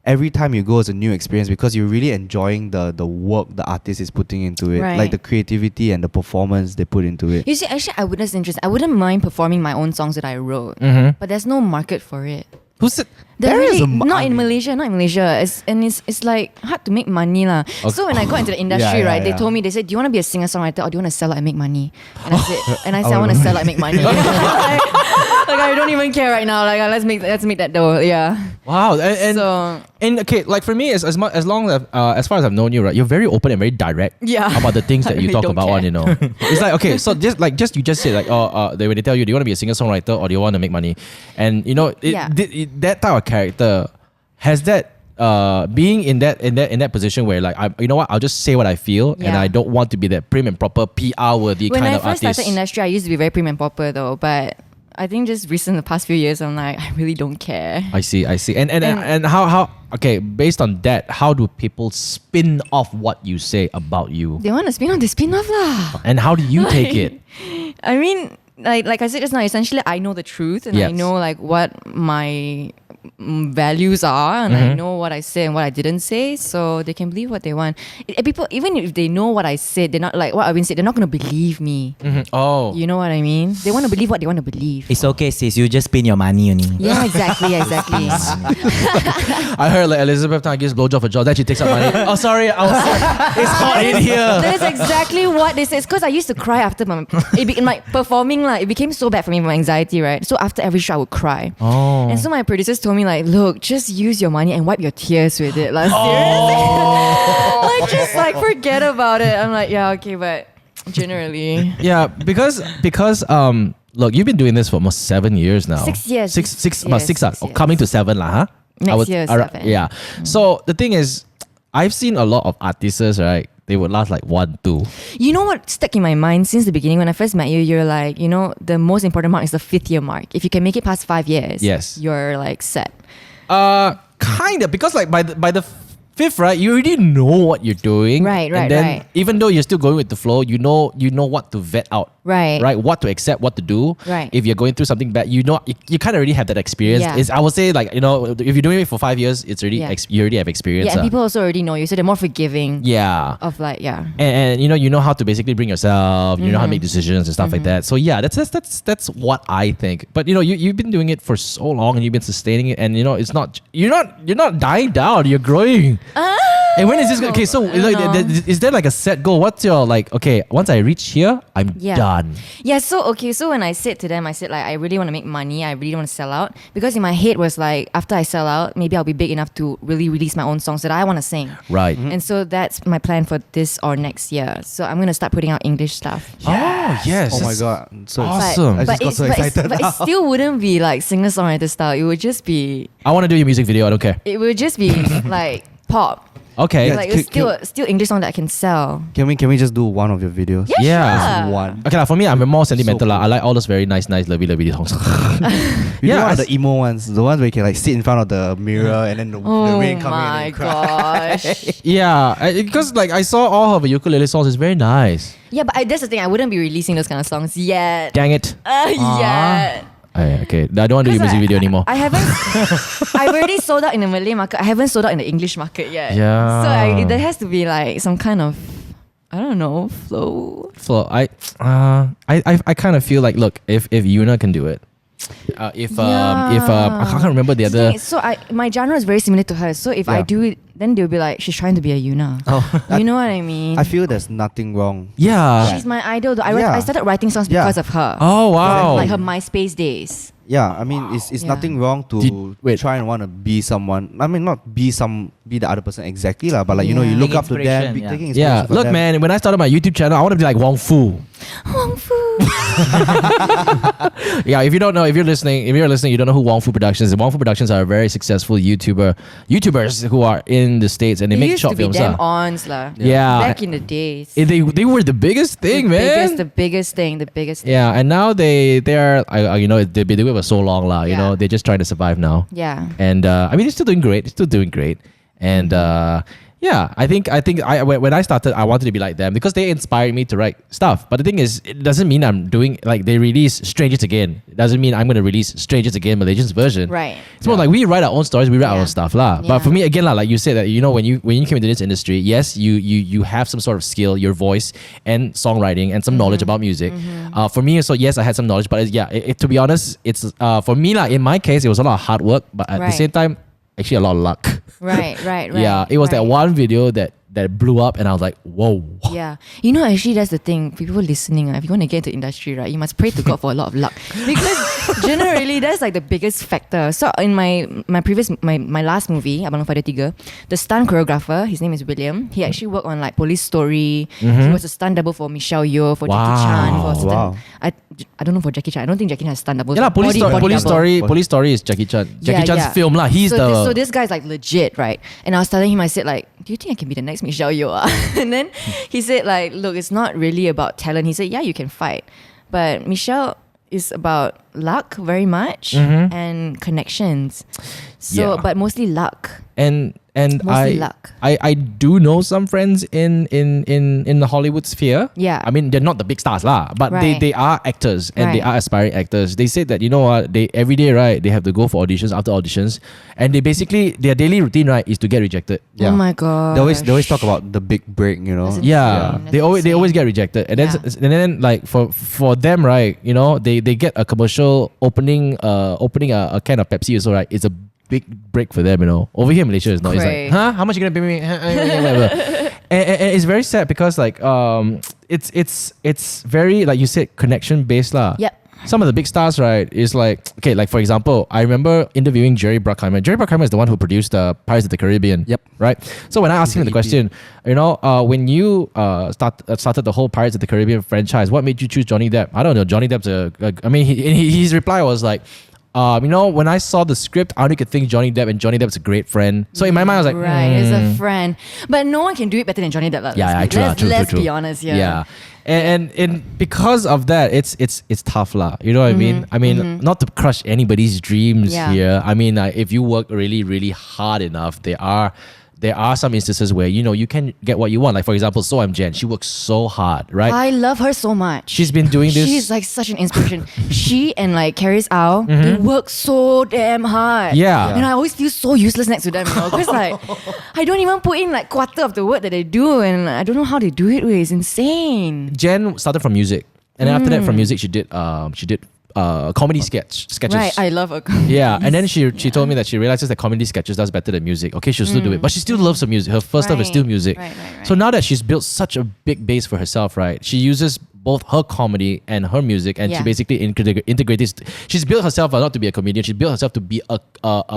Every time you go is a new experience because you're really enjoying the work the artist is putting into it, Right. like the creativity and the performance they put into it. You see, actually, that's interesting. I wouldn't mind performing my own songs that I wrote, but there's no market for it. Who's it? There is a not in Malaysia. It's like hard to make money lah. Okay. So when I got into the industry, Yeah, right, they yeah. told me, they said, do you want to be a singer songwriter or do you want to sell out and make money? And I said, I want to sell out and make money. like I don't even care right now. Like let's make that dough. Yeah. Wow, and So okay, like for me, as long as far as I've known you, right, you're very open and very direct. Yeah. About the things I that you really talk don't about care. on, It's like okay, so you just said like when they tell you, do you want to be a singer songwriter or do you want to make money, and Yeah. that type of character has that. Being in that position where like I'll just say what I feel and Yeah. I don't want to be that prim and proper PR worthy when kind I of first artist. started industry, I used to be very prim and proper though, but I think just the past few years, I'm like, I really don't care. I see. And how okay, based on that, how do people spin off what you say about you? They want to spin off, they spin off lah. And how do you take it? I mean, like I said just now, essentially I know the truth and Yes. I know like what my values are, and I know what I say and what I didn't say, so they can believe what they want. People, even if they know what I said, they're not like what Arvin said. They're not going to believe me. Oh. You know what I mean? They want to believe what they want to believe. It's okay, sis. You just spend your money only. Yeah, exactly. I heard like Elizabeth Tan gives blowjob for John, then she takes out money. Oh, sorry, it's hot in here. That is exactly what they say. It's because I used to cry after my performing. Like, it became so bad for me, my anxiety, right? So after every show, I would cry. Oh. And so my producers told me, like, look, just use your money and wipe your tears with it. Like, seriously? Like, just like forget about it. I'm like, yeah, okay, but generally. Yeah, because look, you've been doing this for almost 7 years now. 6 years. About 6 years. Coming to 7 lah, huh? Next year is 7. Yeah. So the thing is, I've seen a lot of artists, right? They would last like 1, 2. You know what stuck in my mind since the beginning when I first met you? You're like, you know, the most important mark is the 5th year mark. If you can make it past 5 years, Yes. you're like set. Kind of, because like by the 5th, right, you already know what you're doing. Right, and then right. even though you're still going with the flow, you know what to vet out. Right. Right, what to accept, what to do. Right. If you're going through something bad, you know you kind of already have that experience. Yeah. I would say, like, you know, if you're doing it for 5 years, it's already Yeah. you already have experience. Yeah, and people also already know you, so they're more forgiving Yeah. of like, yeah. And you know how to basically bring yourself, you know how to make decisions and stuff like that. So yeah, that's what I think. But you know, you've been doing it for so long and you've been sustaining it, and you know it's not you're not dying down, you're growing. And when is this okay? So like, is there like a set goal? What's your like? Okay, once I reach here, I'm done. Yeah, so when I said to them, I said like, I really want to make money, I really want to sell out, because in my head was like, after I sell out, maybe I'll be big enough to really release my own songs that I want to sing. Right. And so that's my plan for this or next year. So I'm gonna start putting out English stuff. Oh yes. Oh my god, so Awesome. I just got so excited but now. it still wouldn't be like singer-songwriter style. It would just be, I want to do your music video. I don't care. it would just be like pop. Okay. Yeah, Like it's still English song that I can sell. Can we just do one of your videos? Yeah. sure. One. Okay, for me, I'm more sentimental. So I like all those very nice, lovely songs. We do Yeah, one of I the emo ones, the ones where you can like sit in front of the mirror and then the Oh rain coming in my and you cry. gosh. Yeah, because like I saw all of her ukulele songs. It's very nice. Yeah, but that's the thing. I wouldn't be releasing those kind of songs yet. Dang it. Yet. Okay, I don't want to do your music video anymore. I haven't. I've already sold out in the Malay market. I haven't sold out in the English market yet. Yeah. So there has to be like some kind of, I don't know, flow. So I kind of feel like, look, if Yuna can do it, if I can't remember the other. So my genre is very similar to hers. So if I Yeah. do it, then they'll be like, she's trying to be a Yuna. Oh. You know what I mean? I feel there's nothing wrong. Yeah. She's my idol. Though. Yeah. I started writing songs Yeah. because of her. Oh wow. Like her MySpace days. Yeah, I mean it's Yeah. nothing wrong to wait. try and want to be someone. I mean not be the other person exactly lah, but like you know you Yeah. look Take up to them, inspiration, be yeah. taking Yeah, inspiration from look, them. man. When I started my YouTube channel, I want to be like Wong Fu. Wong Fu. Yeah, if you're listening, you don't know who Wong Fu Productions is. Wong Fu Productions are a very successful YouTubers who are in the States, and they make used short to be films. them ah. ons lah. Yeah. Back in the days. They were the biggest thing, man. The biggest thing. Yeah, and now they are you know, they've been doing it for so long lah. You Yeah. know, they're just trying to survive now. Yeah. And I mean, they're still doing great. And yeah, I think when I started, I wanted to be like them because they inspired me to write stuff. But the thing is, it doesn't mean I'm doing like they release Strangers Again. It doesn't mean I'm gonna release Strangers Again Malaysian's version. Right. It's more like we write our own stories, we write our Yeah. own stuff lah. Yeah. But for me, again lah, like you said that, you know, when you came into this industry, yes, you have some sort of skill, your voice and songwriting and some knowledge about music. For me, so yes, I had some knowledge, but to be honest, it's for me lah. In my case, it was a lot of hard work, but at the Right. same time, actually a lot of luck. Right. Yeah, it was that right. one video that blew up, and I was like, whoa. Yeah. You know, actually, that's the thing. People listening, if you want to get into industry, right, you must pray to God for a lot of luck. Because generally, that's like the biggest factor. So in my last movie, Abang Father Tiga, the stunt choreographer, his name is William. He actually worked on like Police Story. He was a stunt double for Michelle Yeoh, for Jackie Chan, for certain. Wow. I don't know for Jackie Chan. I don't think Jackie Chan has stunt doubles. Yeah lah, Police Body double. Story is Jackie Chan. Jackie Chan's film lah. He's So this guy's like legit, right? And I was telling him, I said like, do you think I can be the next Michelle Yeoh? And then he said like, look, it's not really about talent. He said, yeah, you can fight, but Michelle is about luck very much and connections. So, Yeah. but mostly luck. and And Mostly luck. I do know some friends in the Hollywood sphere. Yeah. I mean, they're not the big stars lah, but Right. they are actors and they Right. are aspiring actors. They say that, you know what, they every day, right, they have to go for auditions after auditions, and they basically, their daily routine, right, is to get rejected. Yeah. Oh my god. They always talk about the big break, you know. That's Yeah, insane. they always insane. get rejected, and then Yeah. and then like for them, right, you know, they get a commercial opening a can of Pepsi also, right. It's a big break for them, you know. Over here in Malaysia, it's not. It's Cray. like, huh? How much you gonna pay me? Whatever. and it's very sad because like it's very, like you said, connection based lah. Yep. Some of the big stars, right, is like, okay, like for example, I remember interviewing Jerry Bruckheimer. Jerry Bruckheimer is the one who produced Pirates of the Caribbean. Yep. Right? So when I asked him the EP. question, you know, when you started the whole Pirates of the Caribbean franchise, what made you choose Johnny Depp? I don't know. Johnny Depp's his reply was like, you know, when I saw the script, I only could think Johnny Depp, and Johnny Depp's a great friend. So in my mind, I was like, right, as a friend. But no one can do it better than Johnny Depp. Lah. yeah, Let's true. let's be honest here. Yeah. And because of that, it's tough lah. You know what I mean? I mean, not to crush anybody's dreams Yeah. here. I mean, if you work really, really hard enough, there are some instances where, you know, you can get what you want. Like for example, So I'm Jen. She works so hard, right? I love her so much. She's been doing this. She's like such an inspiration. She and like Carrie's Au, they work so damn hard. Yeah. And I always feel so useless next to them, you know, because like I don't even put in like quarter of the work that they do, and I don't know how they do it. It's insane. Jen started from music, and then after that, from music, she did comedy sketches. Right, I love her. Yeah, and then she told me that she realizes that comedy sketches does better than music. Okay, she'll still do it, but she still loves her music. Her first love is still Right, music. right. So now that she's built such a big base for herself, right? She uses both her comedy and her music, and she Yeah. basically integrates. She's built herself not to be a comedian. She's built herself to be a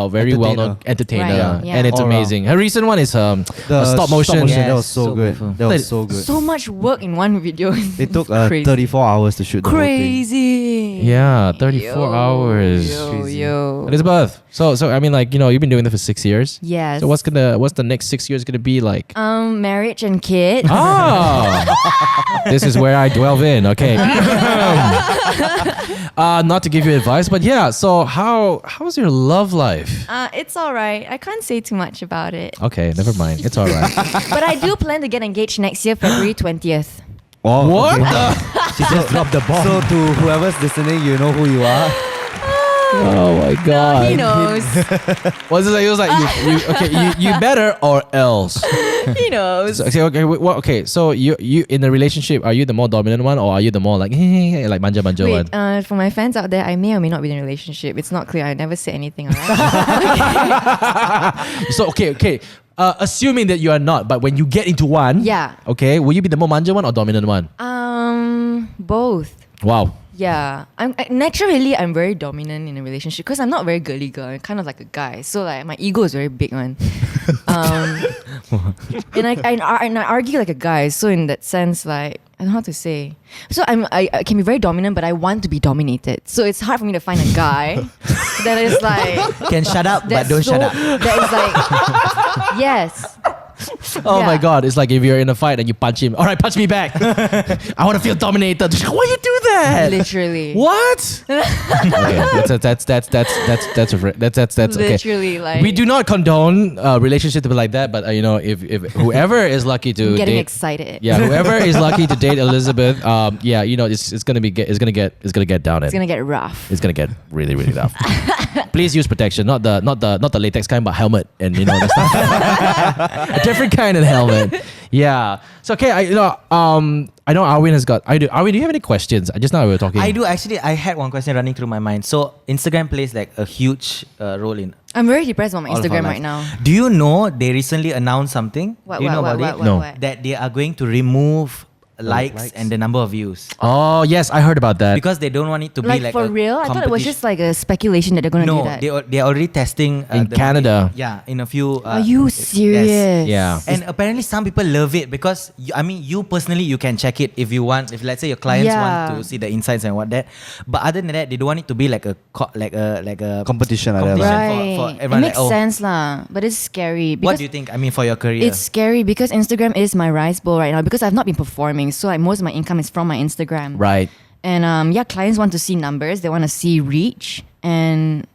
very well-known entertainer, Right, yeah. and it's All around. amazing. Her recent one is The stop motion. Yes, that was so so good. beautiful. That was so good. So much work in one video. It took Crazy. 34 hours to shoot the whole thing. Crazy. Yeah, 34 hours. Yo. Elizabeth, so I mean, like, you know, you've been doing this for 6 years. Yes. So what's the next 6 years gonna be like? Marriage and kids. Oh, this is where I delve in. Okay. Not to give you advice, but yeah. So how's your love life? It's all right. I can't say too much about it. Okay, never mind. It's all right. But I do plan to get engaged next year, February 20th. Oh, What okay. the? She just dropped the bomb. So to whoever's listening, you know who you are. Oh my god. He knows. Was it like, it was like you better or else. He knows. So, okay. So you in a relationship, are you the more dominant one, or are you the more like like manja one? Wait, for my fans out there, I may or may not be in a relationship. It's not clear. I never said anything. Alright. So okay. Assuming that you are not, but when you get into one, Yeah. Okay, will you be the more manja one or dominant one? Both. Wow. Yeah, naturally I'm very dominant in a relationship because I'm not very girly girl. I'm kind of like a guy, so like my ego is very big, man. And I argue like a guy. So in that sense, like I don't know how to say. So I can be very dominant, but I want to be dominated. So it's hard for me to find a guy that is like Can shut up, but that's don't so, shut up. That is like yes. Oh my Yeah. god, it's like if you're in a fight and you punch him. All right, punch me back. I want to feel dominated. Why you do that? Literally. What? Okay, that's okay. Literally, like We do not condone relationships to be like that, but you know, if whoever is lucky to I'm getting date, excited. yeah, whoever is lucky to date Elizabeth, yeah, you know, it's gonna get down. It's gonna get rough. It's gonna get really, really tough. Please use protection, not the latex kind, but helmet, and you know, that's a different kind of helmet. Yeah. So okay, I know Arwin has got. Arwin, do you have any questions? Just now we were talking. I do actually. I had one question running through my mind. So Instagram plays like a huge role in I'm very depressed about my all of our Instagram lives. right now. Do you know they recently announced something? What, do you know what, about what, it? No. what? That they are going to remove likes and the number of views Oh yes, I heard about that. because they don't want it to be Like like for a real? I thought it was competition. just like a speculation that they're gonna do No, that. they are already testing In the Canada. Yeah, in a few. Are you serious? Yes. Yeah. And apparently some people love it because you personally you can check it if you want. If let's say your clients Yeah. want to see the insights and what that. But other than that, they don't want it to be like a Competition like that. competition Right. for It everyone. makes sense lah, but it's scary. What Because do you think? I mean, for your career. it's scary because Instagram is my rice bowl right now because I've not been performing, so like most of my income is from my Instagram. Right. And yeah, clients want to see numbers. They want to see reach, and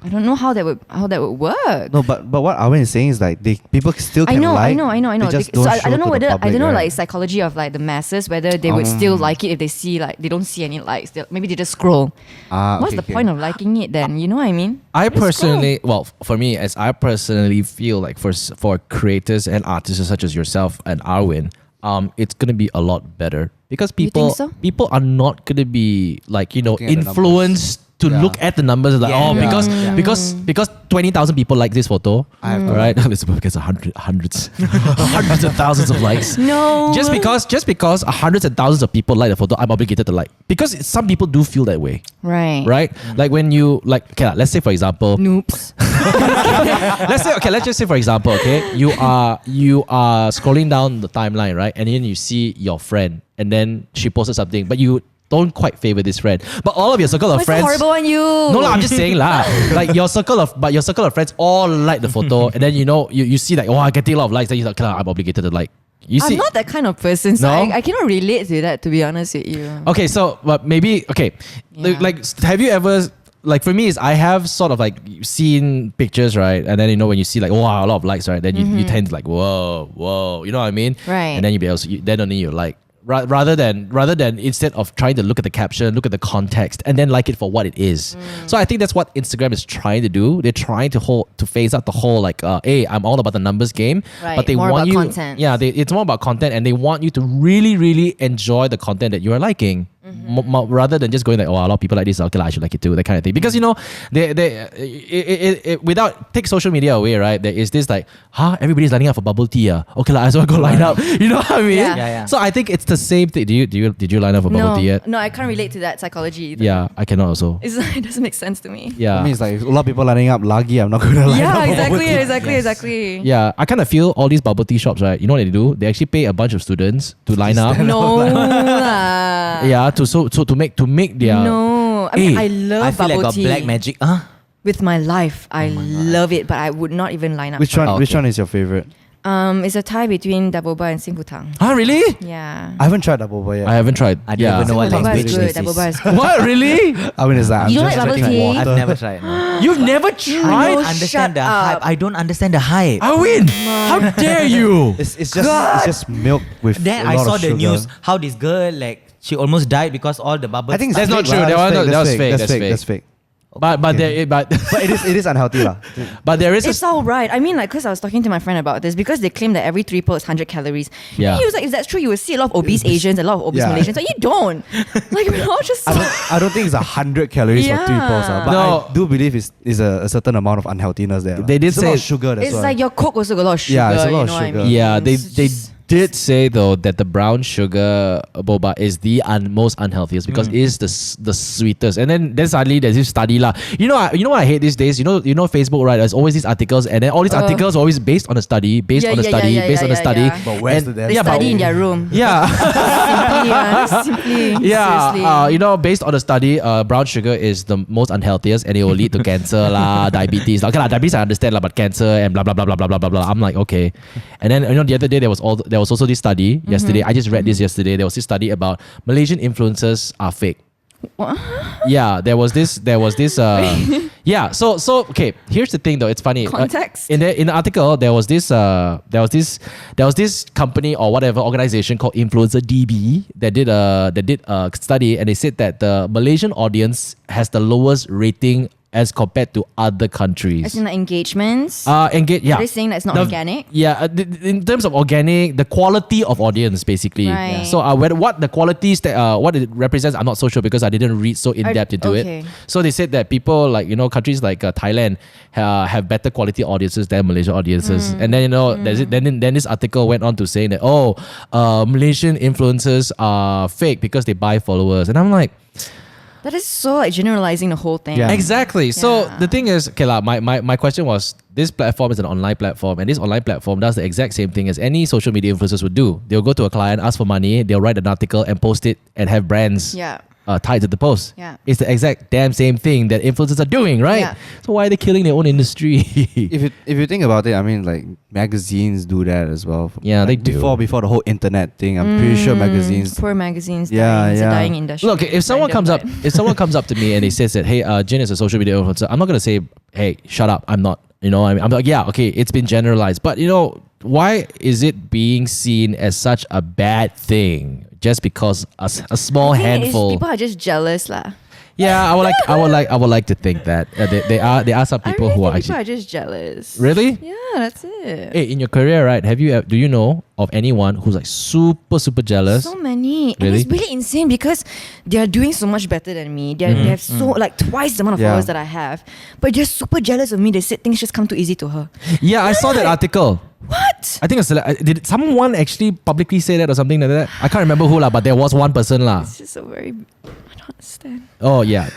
I don't know how that would work. No, but what Arwen is saying is like people still can I like. know. They just So don't I show don't know to the whether public, I don't know right? like psychology of like the masses, whether they would still like it if they see like they don't see any likes. Maybe they just scroll. What's the point of liking it then? You know what I mean? I Just scroll. personally, well, for me, as I personally feel like for creators and artists such as yourself and Arwin, it's gonna be a lot better because You people think so? people are not gonna be like Looking at the influenced to Yeah. look at the numbers like Yeah. because 20,000 people like this photo, I have to all right? Let's because hundreds of thousands of likes. No. Just because hundreds and thousands of people like the photo, I'm obligated to like because some people do feel that way, right? Like when you like, okay, let's say for example, Noobs. let's just say for example, okay, you are scrolling down the timeline, right, and then you see your friend, and then she posted something, but you don't quite favor this friend, but all of your circle of What's friends. so horrible on you? No, I'm just saying lah. Like your circle of friends all like the photo, and then you see like, oh, I get a lot of likes, then you're like, okay, I'm obligated to like. You see, I'm not that kind of person, so No? I cannot relate to that, to be honest with you. okay, so but maybe okay, Yeah. like have you ever like for me is I have sort of like seen pictures, right, and then when you see like wow a lot of likes, right, then you tend to like whoa, you know what I mean, Right. and then then only you like. Rather than instead of trying to look at the caption, look at the context, and then like it for what it is. So I think that's what Instagram is trying to do. They're trying to phase out the whole like, hey, I'm all about the numbers game, Right, but they more want about you. content. Yeah, it's more about content, and they want you to really, really enjoy the content that you are liking, rather than just going like, oh, a lot of people like this. Okay, I should like it too, that kind of thing. Because without take social media away, right? There is this like, everybody's lining up for bubble tea. Okay, I just want to go line up. You know what I mean? Yeah. So I think it's the same thing. Did you line up for bubble No, tea yet? no, I can't relate to that psychology either. Yeah, I cannot also. It doesn't make sense to me. Yeah. I mean, it's like a lot of people lining up. Lagi, I'm not going to line up. Yeah, for bubble tea. exactly. Yeah, I kind of feel all these bubble tea shops, right? You know what they do? They actually pay a bunch of students to line up. No lah. Yeah, to make their. No, I mean Hey, I love I feel like bubble got tea black magic. with my life. I love it, but I would not even line up. Which for one? it. Which one is your favorite? It's a tie between double bar and Singputang. Really? Yeah. I haven't tried double bar yet. I haven't tried. I don't even know what Double bar language is good. this Double is. bar is good. What really? I mean, it's like I'm You don't just like bubble drinking tea? water. I've never tried. No. You've never I tried? don't Oh, understand shut the hype. up. I don't understand the hype. Arwin, how dare you? It's just milk with Then a I lot saw of the sugar. news how this girl she almost died because all the bubbles. I think it's That's not fake true. lah. That was fake. That's fake. But But it is unhealthy lah. but there is It's all right. I mean, like, because I was talking to my friend about this, because they claim that every 3 pearls is 100 calories. Yeah. And he was like, if that's true, you will see a lot of obese Asians, a lot of obese Yeah. Malaysians. But you don't. Like, we're all just. I don't think it's 100 calories for 3 Yeah. pearls, but No. I do believe it's a certain amount of unhealthiness there. They did it's a lot say- of sugar. That's It's why. like your Coke also got a lot of sugar. Yeah, it's a lot you of know what I sugar. mean? Yeah, they It's they just- did say though that the brown sugar boba is the most unhealthiest because it is the sweetest. And then suddenly there's this study lah. You know what I hate these days. You know Facebook, right? There's always these articles, and then all these articles are always based on a study, based on a study. But where's the They damn study study? in their room. Yeah. Simply. Yeah, Seriously. based on the study, brown sugar is the most unhealthiest, and it will lead to cancer lah, diabetes. Okay lah, diabetes I understand lah, but cancer and blah blah blah blah blah blah blah blah. I'm like okay, and then the other day there was also this study yesterday. I just read this yesterday. There was this study about Malaysian influencers are fake. What? Yeah, there was this. Yeah, so okay. Here's the thing though. It's funny. Context. In the article, there was this company or whatever organization called Influencer DB that did a study, and they said that the Malaysian audience has the lowest rating as compared to other countries. As in the engagements. Yeah. Are they saying that's not organic? Yeah, in terms of organic, the quality of audience basically. Right. So what the qualities that what it represents, I'm not so sure because I didn't read so in depth into okay. it. So they said that people like countries like Thailand have better quality audiences than Malaysian audiences, and then then this article went on to say that Malaysian influencers are fake because they buy followers, and I'm like. That is so like generalizing the whole thing. Yeah. Exactly. So Yeah. the thing is, okay lah. My question was, this platform is an online platform, and this online platform does the exact same thing as any social media influencers would do. They'll go to a client, ask for money, they'll write an article and post it, and have brands Yeah. tied to the post. Yeah. It's the exact damn same thing that influencers are doing, right? Yeah. So why are they killing their own industry? If you think about it, I mean, like magazines do that as well. Yeah, they Like, do. Before the whole internet thing, I'm pretty sure magazines. Poor magazines. Yeah, dying. It's a yeah. dying industry. Look, if someone comes up to me and he says that, hey, Jin is a social media influencer, I'm not gonna say, hey, shut up, I'm not. You know, I'm like, yeah, okay, it's been generalized. But, you know, why is it being seen as such a bad thing just because a small I think handful? people are just jealous lah. Yeah, I would like to think that there are some people who are people actually are just jealous. really. Yeah, that's it. Hey, in your career, right? Do you know of anyone who's like super jealous? So many. Really? And it's really insane because they're doing so much better than me. They have so like twice the amount of Yeah. followers that I have. But they're super jealous of me. They said things just come too easy to her. Yeah, I saw that article. What? I think did someone actually publicly say that or something like that? I can't remember who lah, but there was one person lah. It's just so very... I don't understand. Oh yeah.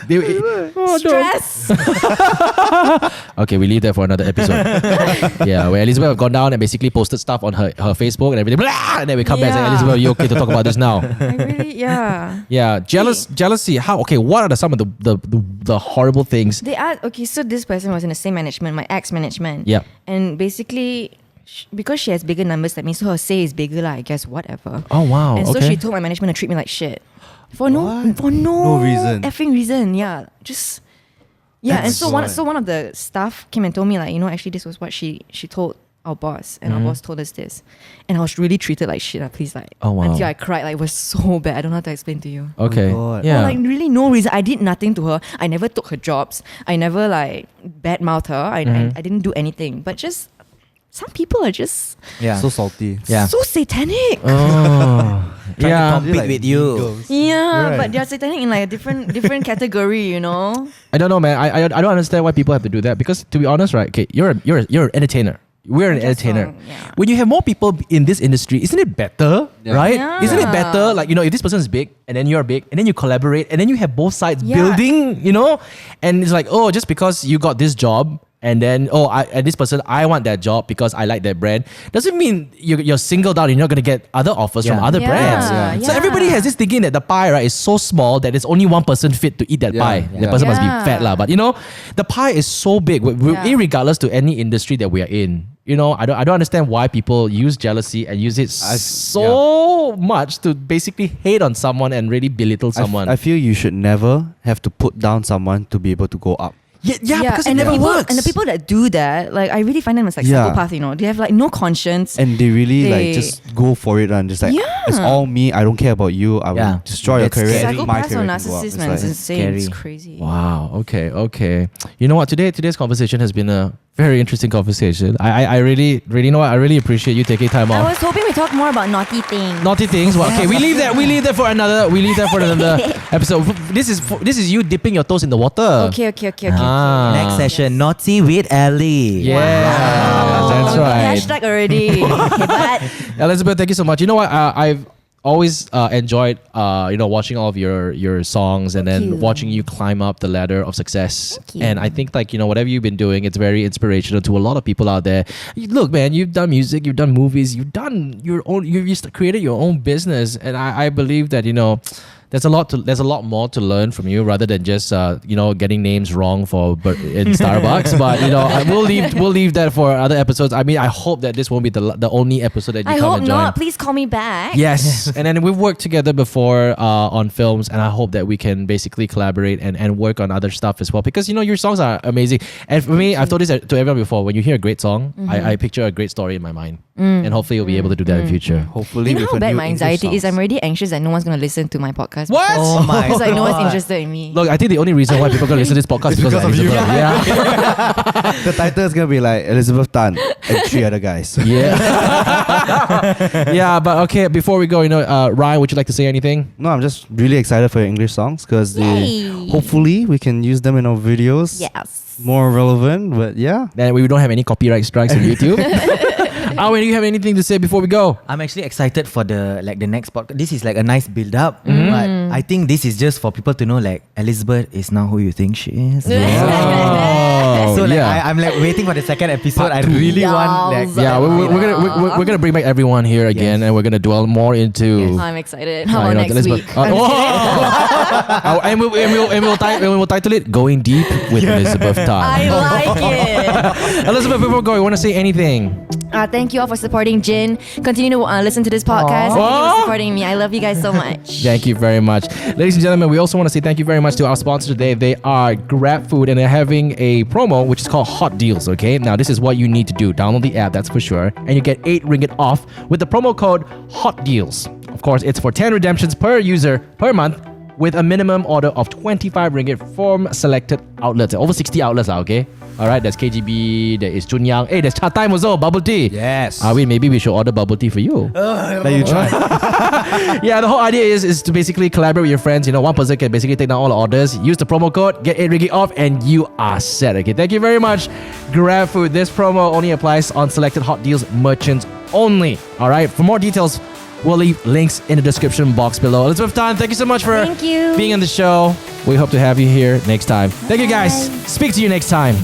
Stress. Okay, we leave that for another episode. Yeah, where Elizabeth have gone down and basically posted stuff on her Facebook and everything. Blah! And then we come back and say, Yeah. Elizabeth, are you okay to talk about this now? I really, yeah. Yeah, jealousy. How? Okay, what are some of the horrible things? They are, okay, so this person was in the same management, my ex-management. Yeah. And basically, because she has bigger numbers than me, so her say is bigger, I guess, whatever. Oh wow. And so okay. she told my management to treat me like shit. For no No reason. effing reason, yeah. Just yeah, and That's so one of the staff came and told me like, you know, actually this was what she told our boss, and our boss told us this. And I was really treated like shit, please, like Oh, wow. until I cried, like it was so bad. I don't know how to explain to you. Okay. Oh, God. Yeah. Like really no reason. I did nothing to her. I never took her jobs. I never like badmouthed her. I didn't do anything. But just some people are just So salty. Yeah. so satanic. Oh. Trying yeah. to compete with you. Eagles. Yeah, Right. but they're satanic in like a different category, you know. I don't know, man. I don't understand why people have to do that because to be honest, right? Okay, you're an entertainer. We're an Just entertainer. yeah. When you have more people in this industry, isn't it better, Yeah. right? Yeah. Isn't it better? Like, you know, if this person is big and then you're big and then you collaborate and then you have both sides Yeah. building, you know, and it's like, oh, just because you got this job. And then, and this person, I want that job because I like that brand. Doesn't mean you're singled out and you're not going to get other offers from Yeah. other Yeah, brands. yeah. So everybody has this thinking that the pie, right, is so small that there's only one person fit to eat that Yeah. pie. The Yeah. person must be Yeah. fat lah. But you know, the pie is so big, Yeah. irregardless to any industry that we are in. You know, I don't understand why people use jealousy and use it so much to basically hate on someone and really belittle someone. I feel you should never have to put down someone to be able to go up. Yeah, because it and never the people, works. And the people that do that, like I really find them as like Yeah. psychopath, you know. They have like no conscience. And they really They- like just go for it and just like, Yeah. it's all me. I don't care about you. I will Yeah. destroy your That's career. scary. And my Psychopaths career or can go up. narcissists, It's man, it's like- insane. It's scary. crazy. Wow. Okay. You know what? Today's conversation has been a very interesting conversation. I really know what? I really appreciate you taking time I off. was hoping we talk more about naughty things. Naughty things. Well, okay, we leave that for another episode. This is you dipping your toes in the water. Okay. Ah. Next session, Naughty with Ellie. Yeah, Wow. that's right. Hashtag already. Okay, but Elizabeth, thank you so much. You know what? I've always enjoyed watching all of your songs and then you. watching you climb up the ladder of success. Thank you. And I think like whatever you've been doing, it's very inspirational to a lot of people out there. Look, man, you've done music, you've done movies, you've done your own, you've created your own business, and I believe that there's a lot more to learn from you rather than just getting names wrong in Starbucks. But we'll leave that for other episodes. I mean, I hope that this won't be the only episode that you I come hope and join. not. Please call me back. Yes, and then we've worked together before on films, and I hope that we can basically collaborate and work on other stuff as well. Because your songs are amazing, and for me, I've told this to everyone before. When you hear a great song, I picture a great story in my mind, and hopefully you'll be able to do that in future. Hopefully, You know with how a bad new my English anxiety is? songs. I'm already anxious that no one's going to listen to my podcast. What? Oh my Because like no one's God. interested in me. Look, I think the only reason why people are going to listen to this podcast is because of because of you. Elizabeth. Yeah. The title is gonna be like Elizabeth Tan and 3 other guys. Yeah. Yeah, but okay, before we go, Ryan, would you like to say anything? No, I'm just really excited for your English songs because Yay. hopefully we can use them in our videos. Yes. More relevant, but yeah. Then we don't have any copyright strikes on YouTube. Arwin, do you have anything to say before we go? I'm actually excited for the next podcast. This is like a nice build up, but I think this is just for people to know like Elizabeth is now who you think she is. Oh, So like yeah. I'm like waiting for the second episode. I Part 2. really want like Yowza. Yeah, we're gonna bring back everyone here again, Yes. and we're gonna dwell more into. I'm excited. How about next Elizabeth. week? And we'll title it "Going Deep with Elizabeth Tan." I like it. Elizabeth, before we go, you want to say anything? Thank you all for supporting Jin. Continue to listen to this podcast. And thank you for supporting me. I love you guys so much. Thank you very much. Ladies and gentlemen, we also want to say thank you very much to our sponsor today. They are GrabFood and they're having a promo which is called Hot Deals, okay? Now, this is what you need to do. Download the app, that's for sure. And you get 8 ringgit off with the promo code HOT DEALS. Of course, it's for 10 redemptions per user per month with a minimum order of 25 ringgit from selected outlets. Over 60 outlets, okay? Alright, there's KGB, there is Chunyang. Hey, there's Cha Time also, bubble tea. Yes. Maybe we should order bubble tea for you. Let you try. Yeah, the whole idea is to basically collaborate with your friends. You know, one person can basically take down all the orders, use the promo code, get 8 ringgit off, and you are set. Okay, thank you very much. GrabFood. This promo only applies on selected Hot Deals merchants only. Alright, for more details, we'll leave links in the description box below. Elizabeth Tan, thank you so much for Thank you. being on the show. We hope to have you here next time. Thank you guys. Speak to you next time.